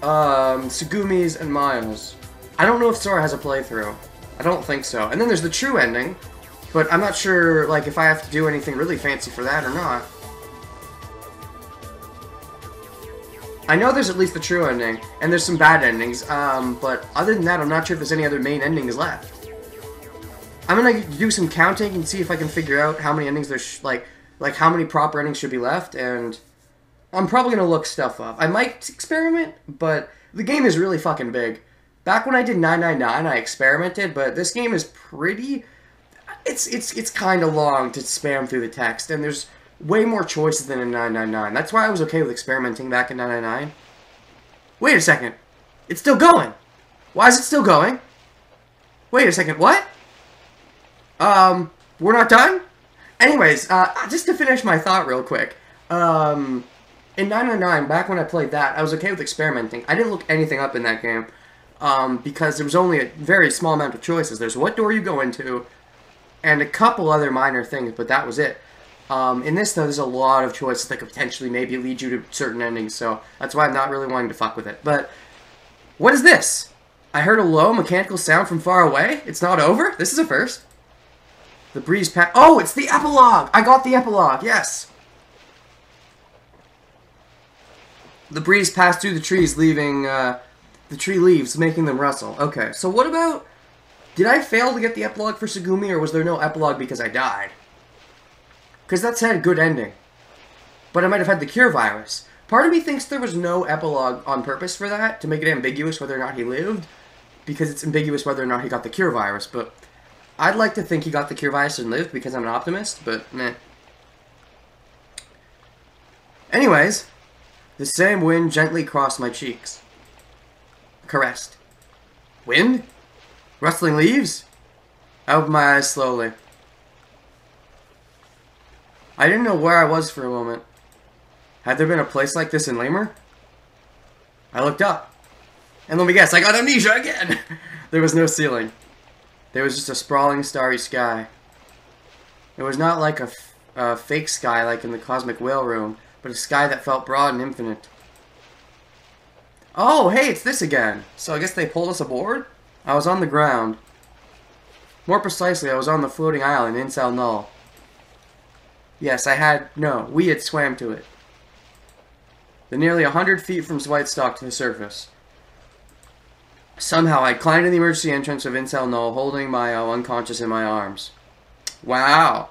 Tsugumi's, and Maya's. I don't know if Sora has a playthrough. I don't think so. And then there's the true ending, but I'm not sure, like, if I have to do anything really fancy for that or not. I know there's at least the true ending, and there's some bad endings, but other than that, I'm not sure if there's any other main endings left. I'm gonna do some counting and see if I can figure out how many endings there's, like how many proper endings should be left, and I'm probably gonna look stuff up. I might experiment, but the game is really fucking big. Back when I did 999, I experimented, but this game is pretty... It's kind of long to spam through the text, and there's way more choices than in 999. That's why I was okay with experimenting back in 999. Wait a second. It's still going. Why is it still going? Wait a second. What? We're not done? Anyways, just to finish my thought real quick. In 999, back when I played that, I was okay with experimenting. I didn't look anything up in that game, because there was only a very small amount of choices. There's what door you go into, and a couple other minor things, but that was it. In this, though, there's a lot of choices that could potentially maybe lead you to certain endings, so that's why I'm not really wanting to fuck with it. But, what is this? I heard a low mechanical sound from far away? It's not over? This is a first. The breeze oh, it's the epilogue! I got the epilogue, yes! The breeze passed through the trees, leaving, the tree leaves, making them rustle. Okay, so what about... Did I fail to get the epilogue for Tsugumi, or was there no epilogue because I died? Because that's had a good ending. But I might have had the cure virus. Part of me thinks there was no epilogue on purpose for that, to make it ambiguous whether or not he lived, because it's ambiguous whether or not he got the cure virus, but I'd like to think he got the cure virus and lived because I'm an optimist, but meh. Anyways, the same wind gently crossed my cheeks. Caressed. Wind? Rustling leaves? I opened my eyes slowly. I didn't know where I was for a moment. Had there been a place like this in Lemur? I looked up. And let me guess, I got amnesia again! There was no ceiling. There was just a sprawling starry sky. It was not like a fake sky like in the Cosmic Whale Room, but a sky that felt broad and infinite. Oh, hey, it's this again. So I guess they pulled us aboard? I was on the ground. More precisely, I was on the floating island, Incel Null. Yes, we had swam to it. The nearly 100 feet from ZWEITE stock to the surface. Somehow, I climbed in the emergency entrance of Incel Null, holding Mayo unconscious in my arms. Wow.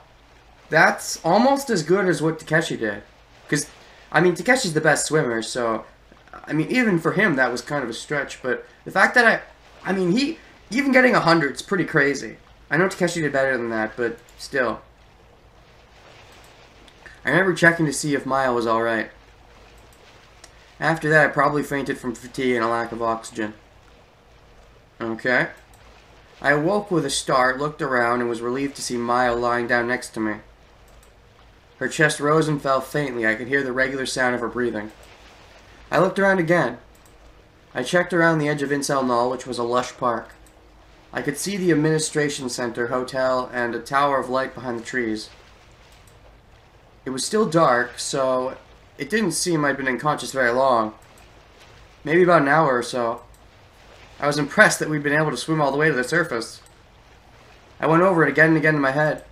That's almost as good as what Takeshi did. Because, I mean, Takeshi's the best swimmer, so... I mean, even for him, that was kind of a stretch, but the fact that I mean, he... Even getting 100 is pretty crazy. I know Takeshi did better than that, but still. I remember checking to see if Maya was alright. After that, I probably fainted from fatigue and a lack of oxygen. Okay. I awoke with a start, looked around, and was relieved to see Maya lying down next to me. Her chest rose and fell faintly. I could hear the regular sound of her breathing. I looked around again. I checked around the edge of Incel Null, which was a lush park. I could see the administration center, hotel, and a tower of light behind the trees. It was still dark, so it didn't seem I'd been unconscious very long. Maybe about an hour or so. I was impressed that we'd been able to swim all the way to the surface. I went over it again and again in my head.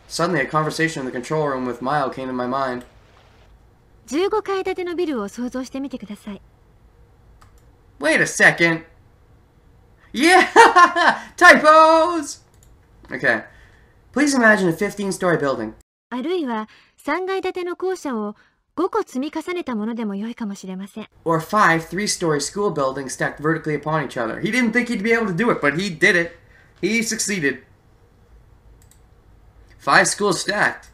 Suddenly, a conversation in the control room with Maya came to my mind. 15階建てのビルを想像してみてください。Wait a second. Yeah! Typos! Okay. Please imagine a 15-story building. あるいは3階建ての校舎を5個積み重ねたものでも良いかもしれません。Or 5 3-story school buildings stacked vertically upon each other. He didn't think he'd be able to do it, but he did it. He succeeded. 5 schools stacked.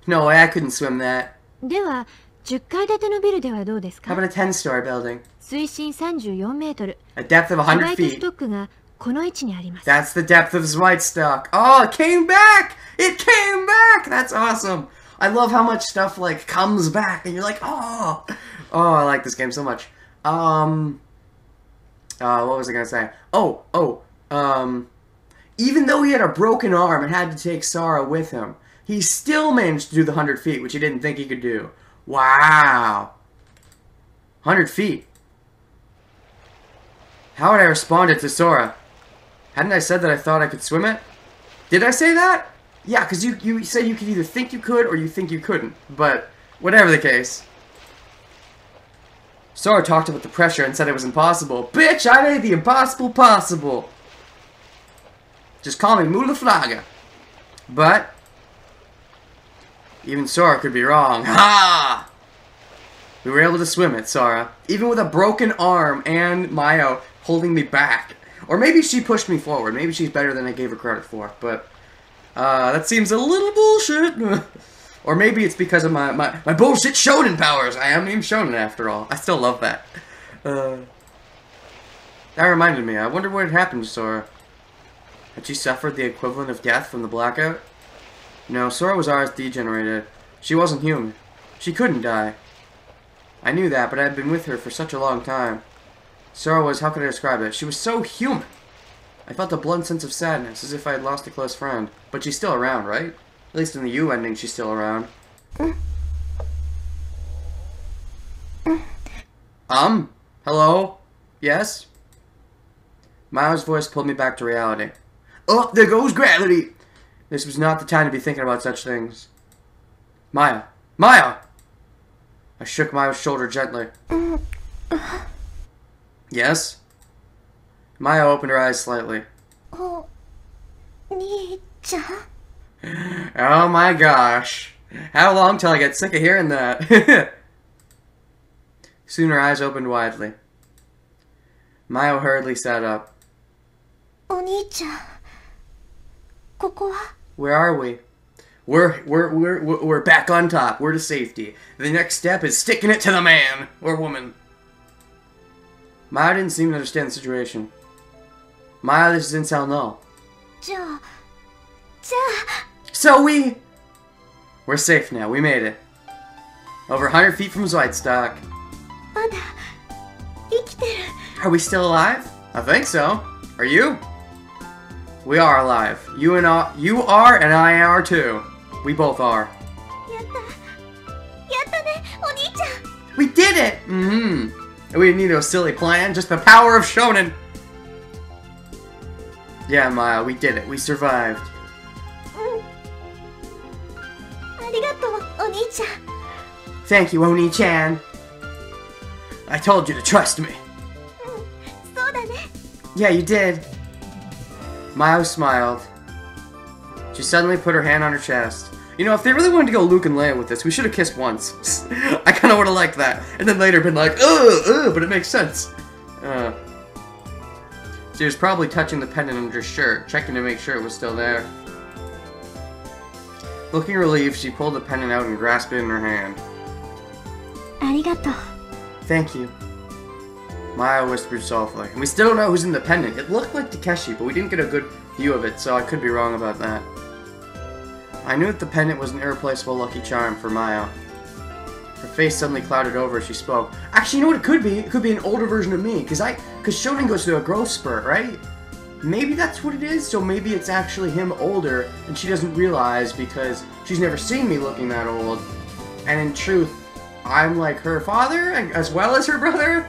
No way, I couldn't swim that. では、10階建てのビルではどうですか？ How about a 10-story building? 水深34メートル。A depth of 100 ZWEITE ス feet. トックがこの位置にあります。 That's the depth of ZWEITE stock. Oh, it came back! It came back! That's awesome. I love how much stuff, like, comes back, and you're like, oh! Oh, I like this game so much. What was I gonna say? Even though he had a broken arm and had to take Sora with him, he still managed to do the 100 feet, which he didn't think he could do. Wow. 100 feet. How had I responded to Sora? Hadn't I said that I thought I could swim it? Did I say that? Yeah, because you said you could either think you could or you think you couldn't. But, whatever the case. Sora talked about the pressure and said it was impossible. Bitch, I made the impossible possible. Just call me Mula Flaga. But, even Sora could be wrong. Ha! We were able to swim it, Sora. Even with a broken arm and Maya holding me back. Or maybe she pushed me forward. Maybe she's better than I gave her credit for. But, that seems a little bullshit. Or maybe it's because of my bullshit shonen powers. I am named Shonen after all. I still love that. That reminded me. I wonder what had happened to Sora. Had she suffered the equivalent of death from the blackout? No, Sora was ours degenerated. She wasn't human. She couldn't die. I knew that, but I had been with her for such a long time. Sora was, how could I describe it? She was so human. I felt a blunt sense of sadness, as if I had lost a close friend. But she's still around, right? At least in the U ending, she's still around. Hello? Yes? Maya's voice pulled me back to reality. Oh, there goes gravity! This was not the time to be thinking about such things. Maya! Maya! I shook Maya's shoulder gently. Yes? Maya opened her eyes slightly. Oh, Nii-chan? Oh my gosh. How long till I get sick of hearing that? Soon her eyes opened widely. Maya hurriedly sat up. O-nii-chan, ここは? Where are we? We're back on top. We're to safety. The next step is sticking it to the man or woman. Maya didn't seem to understand the situation. Maya, this is Incel Null. So we're safe now. We made it. Over 100 feet from ZWEITE stock. Are we still alive? I think so. Are you? We are alive. You are and I are too. We both are. We did it! We didn't need no silly plan, just the power of shonen. Yeah, Maya, we did it. We survived. Thank you, Oni-chan. I told you to trust me. Yeah, you did. Maya smiled. She suddenly put her hand on her chest. You know, if they really wanted to go Luke and Leia with this, we should have kissed once. I kind of would have liked that. And then later been like, but it makes sense. She was probably touching the pendant under her shirt, checking to make sure it was still there. Looking relieved, she pulled the pendant out and grasped it in her hand. Thank you. Maya whispered softly. And we still don't know who's in the pendant. It looked like Takeshi, but we didn't get a good view of it, so I could be wrong about that. I knew that the pendant was an irreplaceable lucky charm for Maya. Her face suddenly clouded over as she spoke. Actually, you know what it could be? It could be an older version of me, because Shonen goes through a growth spurt, right? Maybe that's what it is, so maybe it's actually him older, and she doesn't realize because she's never seen me looking that old. And in truth, I'm like her father, as well as her brother,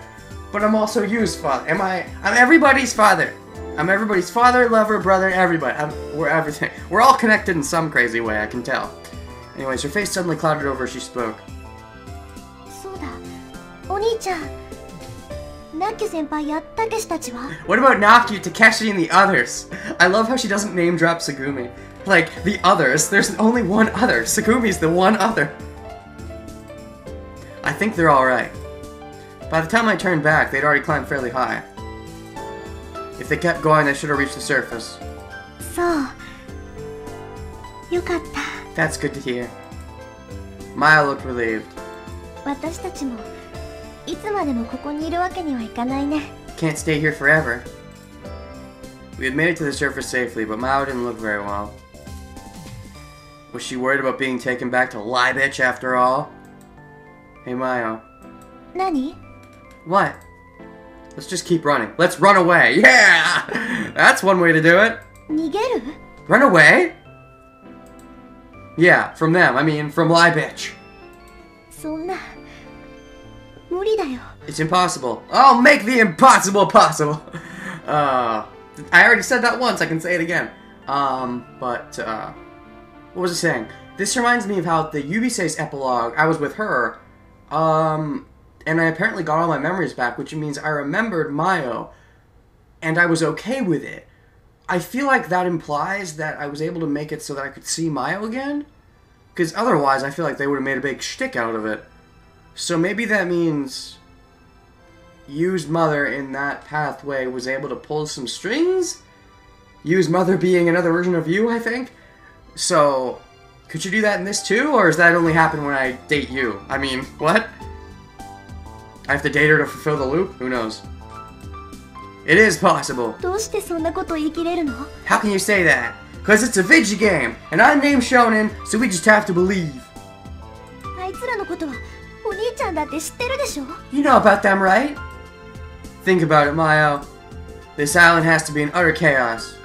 but I'm also Yu's father. I'm everybody's father. I'm everybody's father, lover, brother, everybody. We're everything. We're all connected in some crazy way, I can tell. Anyways, her face suddenly clouded over as she spoke. What about Naku, Takeshi, and the others? I love how she doesn't name drop Tsugumi. Like, the others. There's only one other. Tsugumi's the one other. I think they're alright. By the time I turned back, they'd already climbed fairly high. If they kept going, they should have reached the surface. That's good to hear. Maya looked relieved. Can't stay here forever. We had made it to the surface safely, but Maya didn't look very well. Was she worried about being taken back to Libitch after all? Hey, Maya. Nani? What? Let's just keep running. Let's run away. Yeah! That's one way to do it. Nigeru? Run away? Yeah, from them. I mean, from Libitch. It's impossible. I'll make the impossible possible. I already said that once. I can say it again. What was I saying? This reminds me of how the Yubise's epilogue, I was with her, and I apparently got all my memories back, which means I remembered Mayo, and I was okay with it. I feel like that implies that I was able to make it so that I could see Mayo again, because otherwise I feel like they would have made a big shtick out of it. So maybe that means Yu's mother in that pathway was able to pull some strings? Yu's mother being another version of Yu, I think? So, could you do that in this too, or does that only happen when I date you? I mean, what? I have to date her to fulfill the loop? Who knows? It is possible. How can you say that? Because it's a video game, and I'm named Shonen, so we just have to believe. You know about them, right? Think about it, Mayo. This island has to be in utter chaos.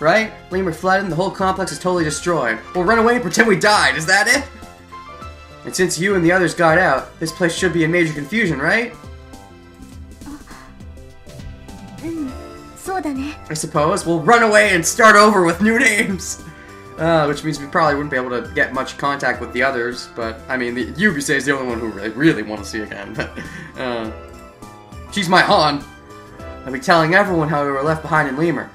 Right? Lemur flooded and the whole complex is totally destroyed. We'll run away and pretend we died, is that it? And since you and the others got out, this place should be in major confusion, right? I suppose. We'll run away and start over with new names! Which means we probably wouldn't be able to get much contact with the others, but, I mean, Yubise is the only one who really want to see again, but, she's my Han! I'll be telling everyone how we were left behind in Lemur.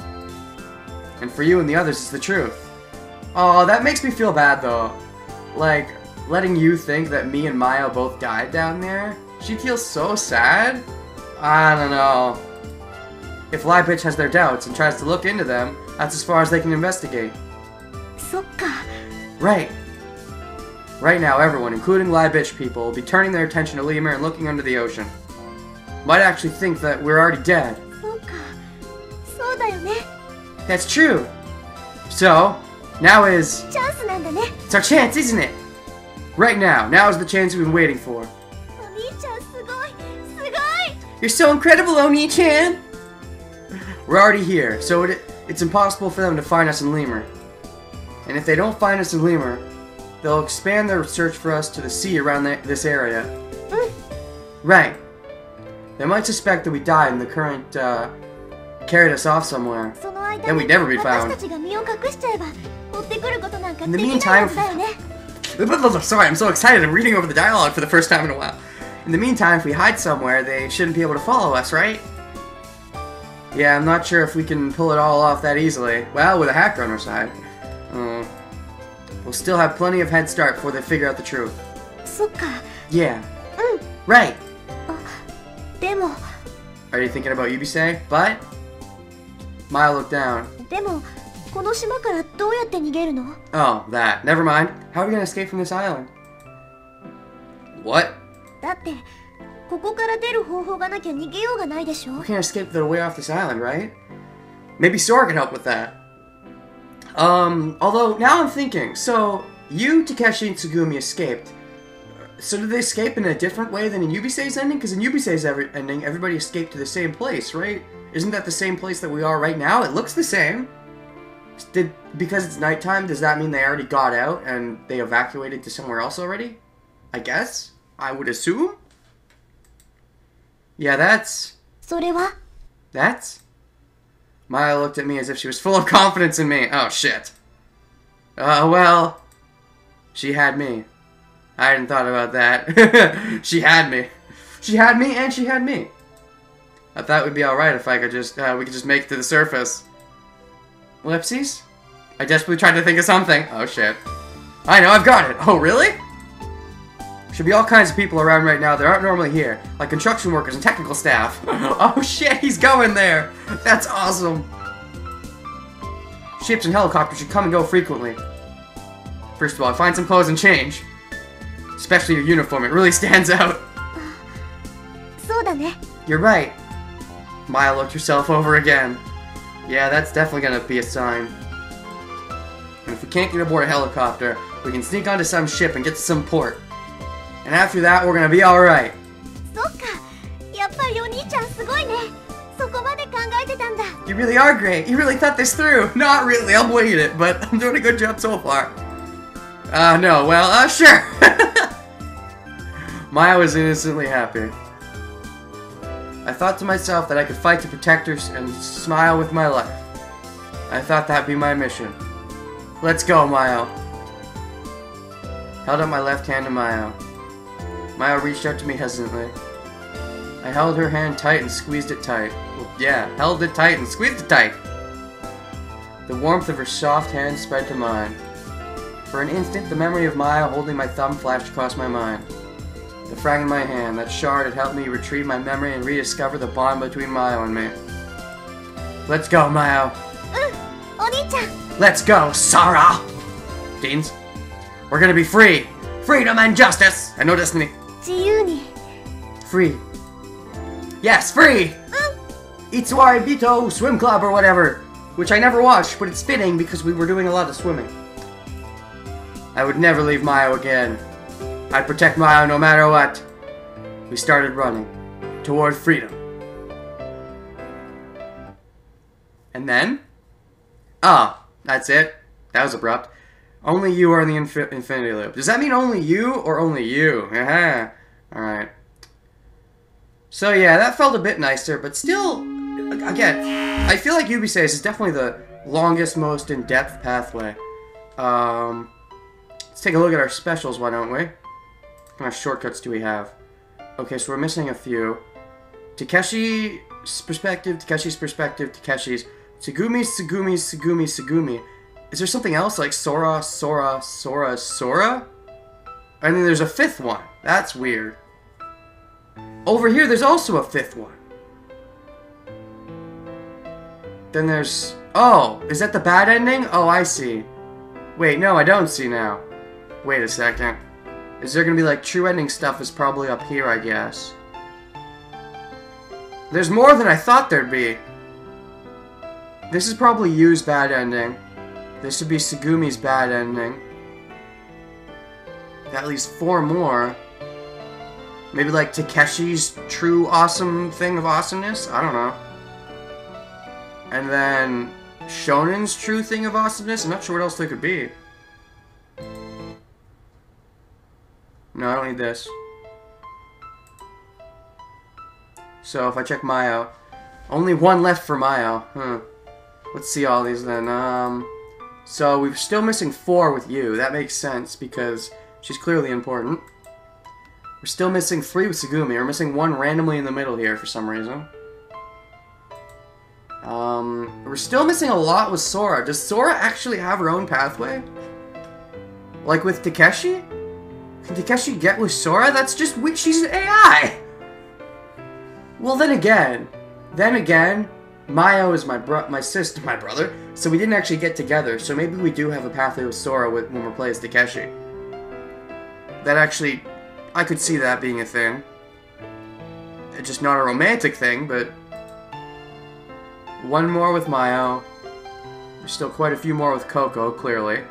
And for you and the others, it's the truth. Oh, that makes me feel bad, though. Like, letting you think that me and Mayo both died down there? She feels so sad? I don't know. If Libitch has their doubts and tries to look into them, that's as far as they can investigate. Right. Right now, everyone, including Libitch people, will be turning their attention to Lemur and looking under the ocean. Might actually think that we're already dead. That's true. So, now is... It's our chance, isn't it? Right now. Now is the chance we've been waiting for. You're so incredible, Oni-chan! We're already here, so it's impossible for them to find us in Lemur. And if they don't find us in Lemur, they'll expand their search for us to the sea around this area. Right. They might suspect that we died and the current carried us off somewhere. Then we'd never be found. In the meantime... Sorry, I'm so excited. I'm reading over the dialogue for the first time in a while. In the meantime, if we hide somewhere, they shouldn't be able to follow us, right? Yeah, I'm not sure if we can pull it all off that easily. Well, with a hacker on our side. We'll still have plenty of head start before they figure out the truth. Yeah. Right. Are you thinking about Yubise? But? Maya looked down. Oh, that. Never mind. How are we gonna escape from this island? What? ここから出る方法がなきゃ逃げようがないでしょ。 We can't escape the way off this island, right? Maybe Sora can help with that. Although, now I'm thinking, so, you, Takeshi, and Tsugumi escaped. So did they escape in a different way than in Yubisei's ending? Because in Yubisei's ending, everybody escaped to the same place, right? Isn't that the same place that we are right now? It looks the same. Because it's nighttime, does that mean they already got out and they evacuated to somewhere else already? I guess? I would assume? Yeah, that's... それは That's? Maya looked at me as if she was full of confidence in me. Oh, shit. Well... She had me. I hadn't thought about that. She had me. She had me and she had me. I thought it would be alright if I could just, we could just make it to the surface. Ellipses? I desperately tried to think of something. Oh, shit. I know, I've got it. Oh, really? Should be all kinds of people around right now that aren't normally here. Like construction workers and technical staff. Oh, shit, he's going there. That's awesome. Ships and helicopters should come and go frequently. First of all, find some clothes and change. Especially your uniform, it really stands out. そうだね。 You're right. Maya looked herself over again. Yeah, that's definitely gonna be a sign. And if we can't get aboard a helicopter, we can sneak onto some ship and get to some port. And after that, we're gonna be alright. そっか。やっぱりお兄ちゃんすごいね。そこまで考えてたんだ。 You really are great. You really thought this through. Not really, I'm winging it, but I'm doing a good job so far. No, well, sure. Maya was innocently happy. I thought to myself that I could fight to protect her and smile with my life. I thought that'd be my mission. Let's go, Maya. Held up my left hand to Maya. Maya reached out to me hesitantly. I held her hand tight and squeezed it tight. Well, yeah, held it tight and squeezed it tight. The warmth of her soft hand spread to mine. For an instant, the memory of Maya holding my thumb flashed across my mind. The frag in my hand, that shard had helped me retrieve my memory and rediscover the bond between Maya and me. Let's go, Maya. お兄ちゃん。 Let's go, Sora! Deans, we're gonna be free! Freedom and justice! And no destiny. 自由に。 Free. Yes, free! Itsuwari Bito Swim Club or whatever. Which I never watched, but it's fitting because we were doing a lot of swimming. I would never leave Maya again. I'd protect Maya no matter what. We started running toward freedom. And then? Ah, that's it. That was abrupt. Only you are in the infinity loop. Does that mean only you or only you? Aha. Alright. So yeah, that felt a bit nicer, but still, again, I feel like Yubisei's is definitely the longest, most in-depth pathway. Let's take a look at our specials, why don't we? What kind of shortcuts do we have? Okay, so we're missing a few. Takeshi's perspective, Takeshi's. Tsugumi. Is there something else like Sora? And then there's a fifth one. That's weird. Over here, there's also a fifth one. Then there's... Oh, is that the bad ending? Oh, I see. Wait, no, I don't see now. Wait a second. Is there gonna be, like, true ending stuff is probably up here, I guess. There's more than I thought there'd be. This is probably Yu's bad ending. This would be Tsugumi's bad ending. That leaves 4 more. Maybe like Takeshi's true awesome thing of awesomeness? I don't know. And then Shonen's true thing of awesomeness? I'm not sure what else there could be. No, I don't need this. So if I check Maya, only 1 left for Maya. Let's see all these then. So we're still missing 4 with you. That makes sense because she's clearly important. We're still missing 3 with Tsugumi. We're missing 1 randomly in the middle here for some reason. We're still missing a lot with Sora. Does Sora actually have her own pathway? Like with Takeshi? Can Takeshi get with Sora? That's just weird. She's an AI! Well, then again, Maya is my brother, so we didn't actually get together, so maybe we do have a pathway with Sora when we're playing as Takeshi. That actually, I could see that being a thing. just not a romantic thing, but one more with Mayo. There's still quite a few more with Coco, clearly.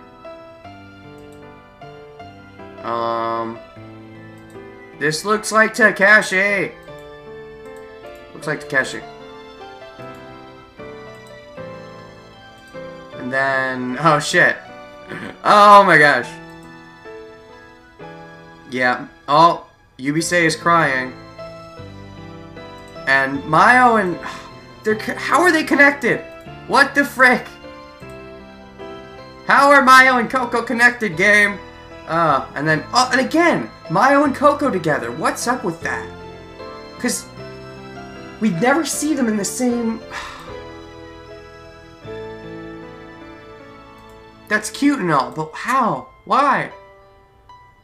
This looks like Takeshi. Looks like Takeshi. And then, oh shit. Oh my gosh. Yeah. Oh, Yubisei is crying. And Mayo and... how are they connected? What the frick? How are Mayo and Coco connected, game? And then... oh, and again! Mayo and Coco together. What's up with that? Because... we never see them in the same... That's cute and all, but how? Why?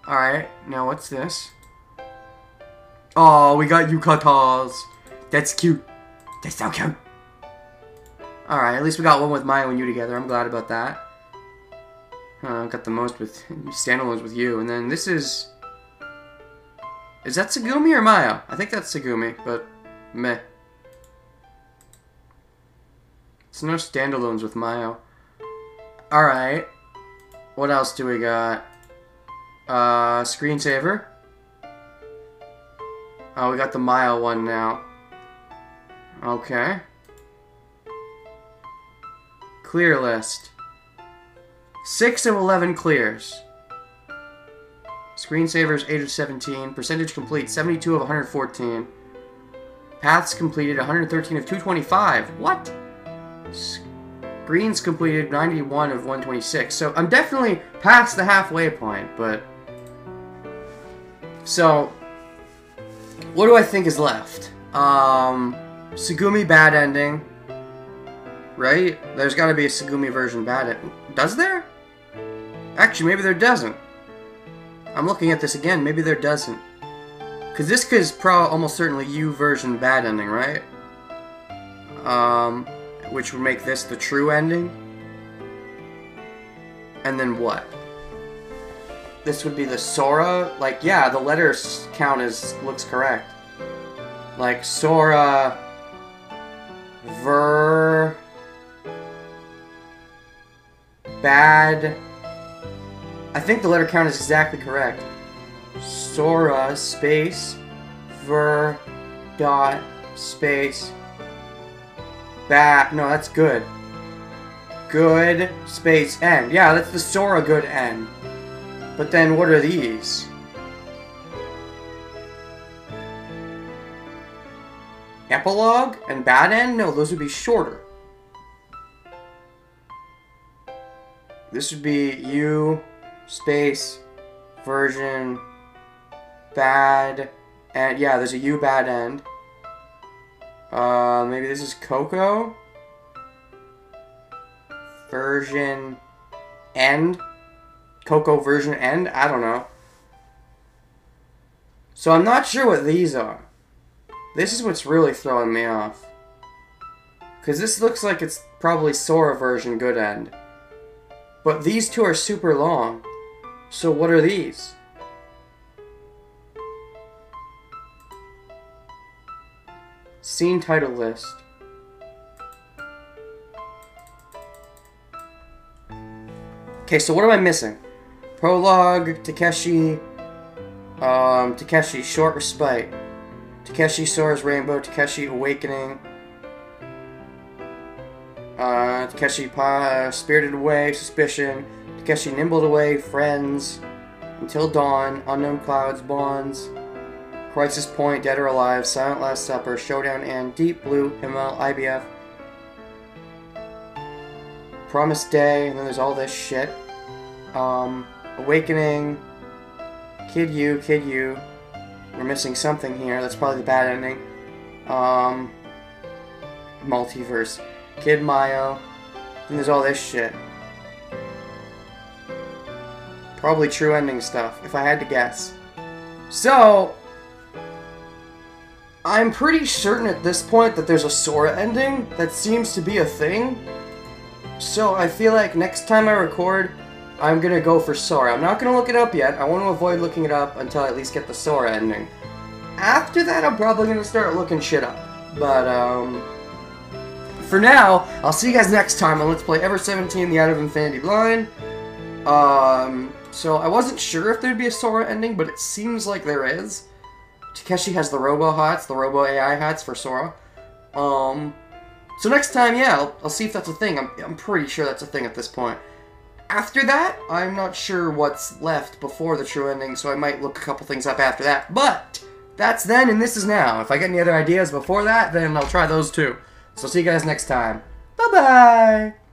Alright, now what's this? Oh, we got yukatas. That's cute. That's so cute. Alright, at least we got one with Mayo and you together. I'm glad about that. Got the most with standalones with you. And then this is... is that Tsugumi or Mayo? I think that's Tsugumi, but meh. It's no standalones with Mayo. Alright. What else do we got? Screensaver. Oh, we got the Mayo one now. Okay. Clear list. 6 of 11 clears. Screensavers, age of 17. Percentage complete, 72 of 114. Paths completed, 113 of 225. What? Screens completed, 91 of 126. So I'm definitely past the halfway point, but... so, what do I think is left? Tsugumi bad ending. Right? There's gotta be a Tsugumi version bad ending. Does there? Actually, maybe there doesn't. I'm looking at this again. Maybe there doesn't. Because this is almost certainly you version bad ending, right? Which would make this the true ending. And then what? This would be the Sora. Like, yeah, the letters count as looks correct. Like Sora, Ver, Bad. I think the letter count is exactly correct. Sora space Ver dot space Bad. No, that's good. Good space end. Yeah, that's the Sora good end. But then what are these? Epilogue and bad end? No, those would be shorter. This would be you space version bad and yeah, there's a you bad end. Maybe this is Coco version end. Coco version end? I don't know. So I'm not sure what these are. This is what's really throwing me off. Because this looks like it's probably Sora version good end. But these two are super long. So what are these? Scene title list. Okay, so what am I missing? Prologue, Takeshi, Takeshi, Short Respite, Takeshi, Sora's Rainbow, Takeshi, Awakening, Takeshi, Spirited Away, Suspicion, Takeshi, Nimbled Away, Friends, Until Dawn, Unknown Clouds, Bonds, Crisis Point, Dead or Alive, Silent Last Supper, Showdown and Deep Blue, Himmel, IBF, Promised Day, and then there's all this shit. Awakening, Kid You. We're missing something here. That's probably the bad ending. Multiverse. Kid Mayo. And there's all this shit. Probably true ending stuff, if I had to guess. So, I'm pretty certain at this point that there's a Sora ending. That seems to be a thing. So I feel like next time I record, I'm gonna go for Sora. I'm not gonna look it up yet. I want to avoid looking it up until I at least get the Sora ending. after that, I'm probably going to start looking shit up. But, for now, I'll see you guys next time on Let's Play Ever 17, The Out of Infinity Blind. So I wasn't sure if there'd be a Sora ending, but it seems like there is. Takeshi has the Robo Hats, the Robo AI hats for Sora. So next time, yeah, I'll see if that's a thing. I'm pretty sure that's a thing at this point. After that, I'm not sure what's left before the true ending, so I might look a couple things up after that. But that's then, and this is now. If I get any other ideas before that, then I'll try those too. So see you guys next time. Bye-bye!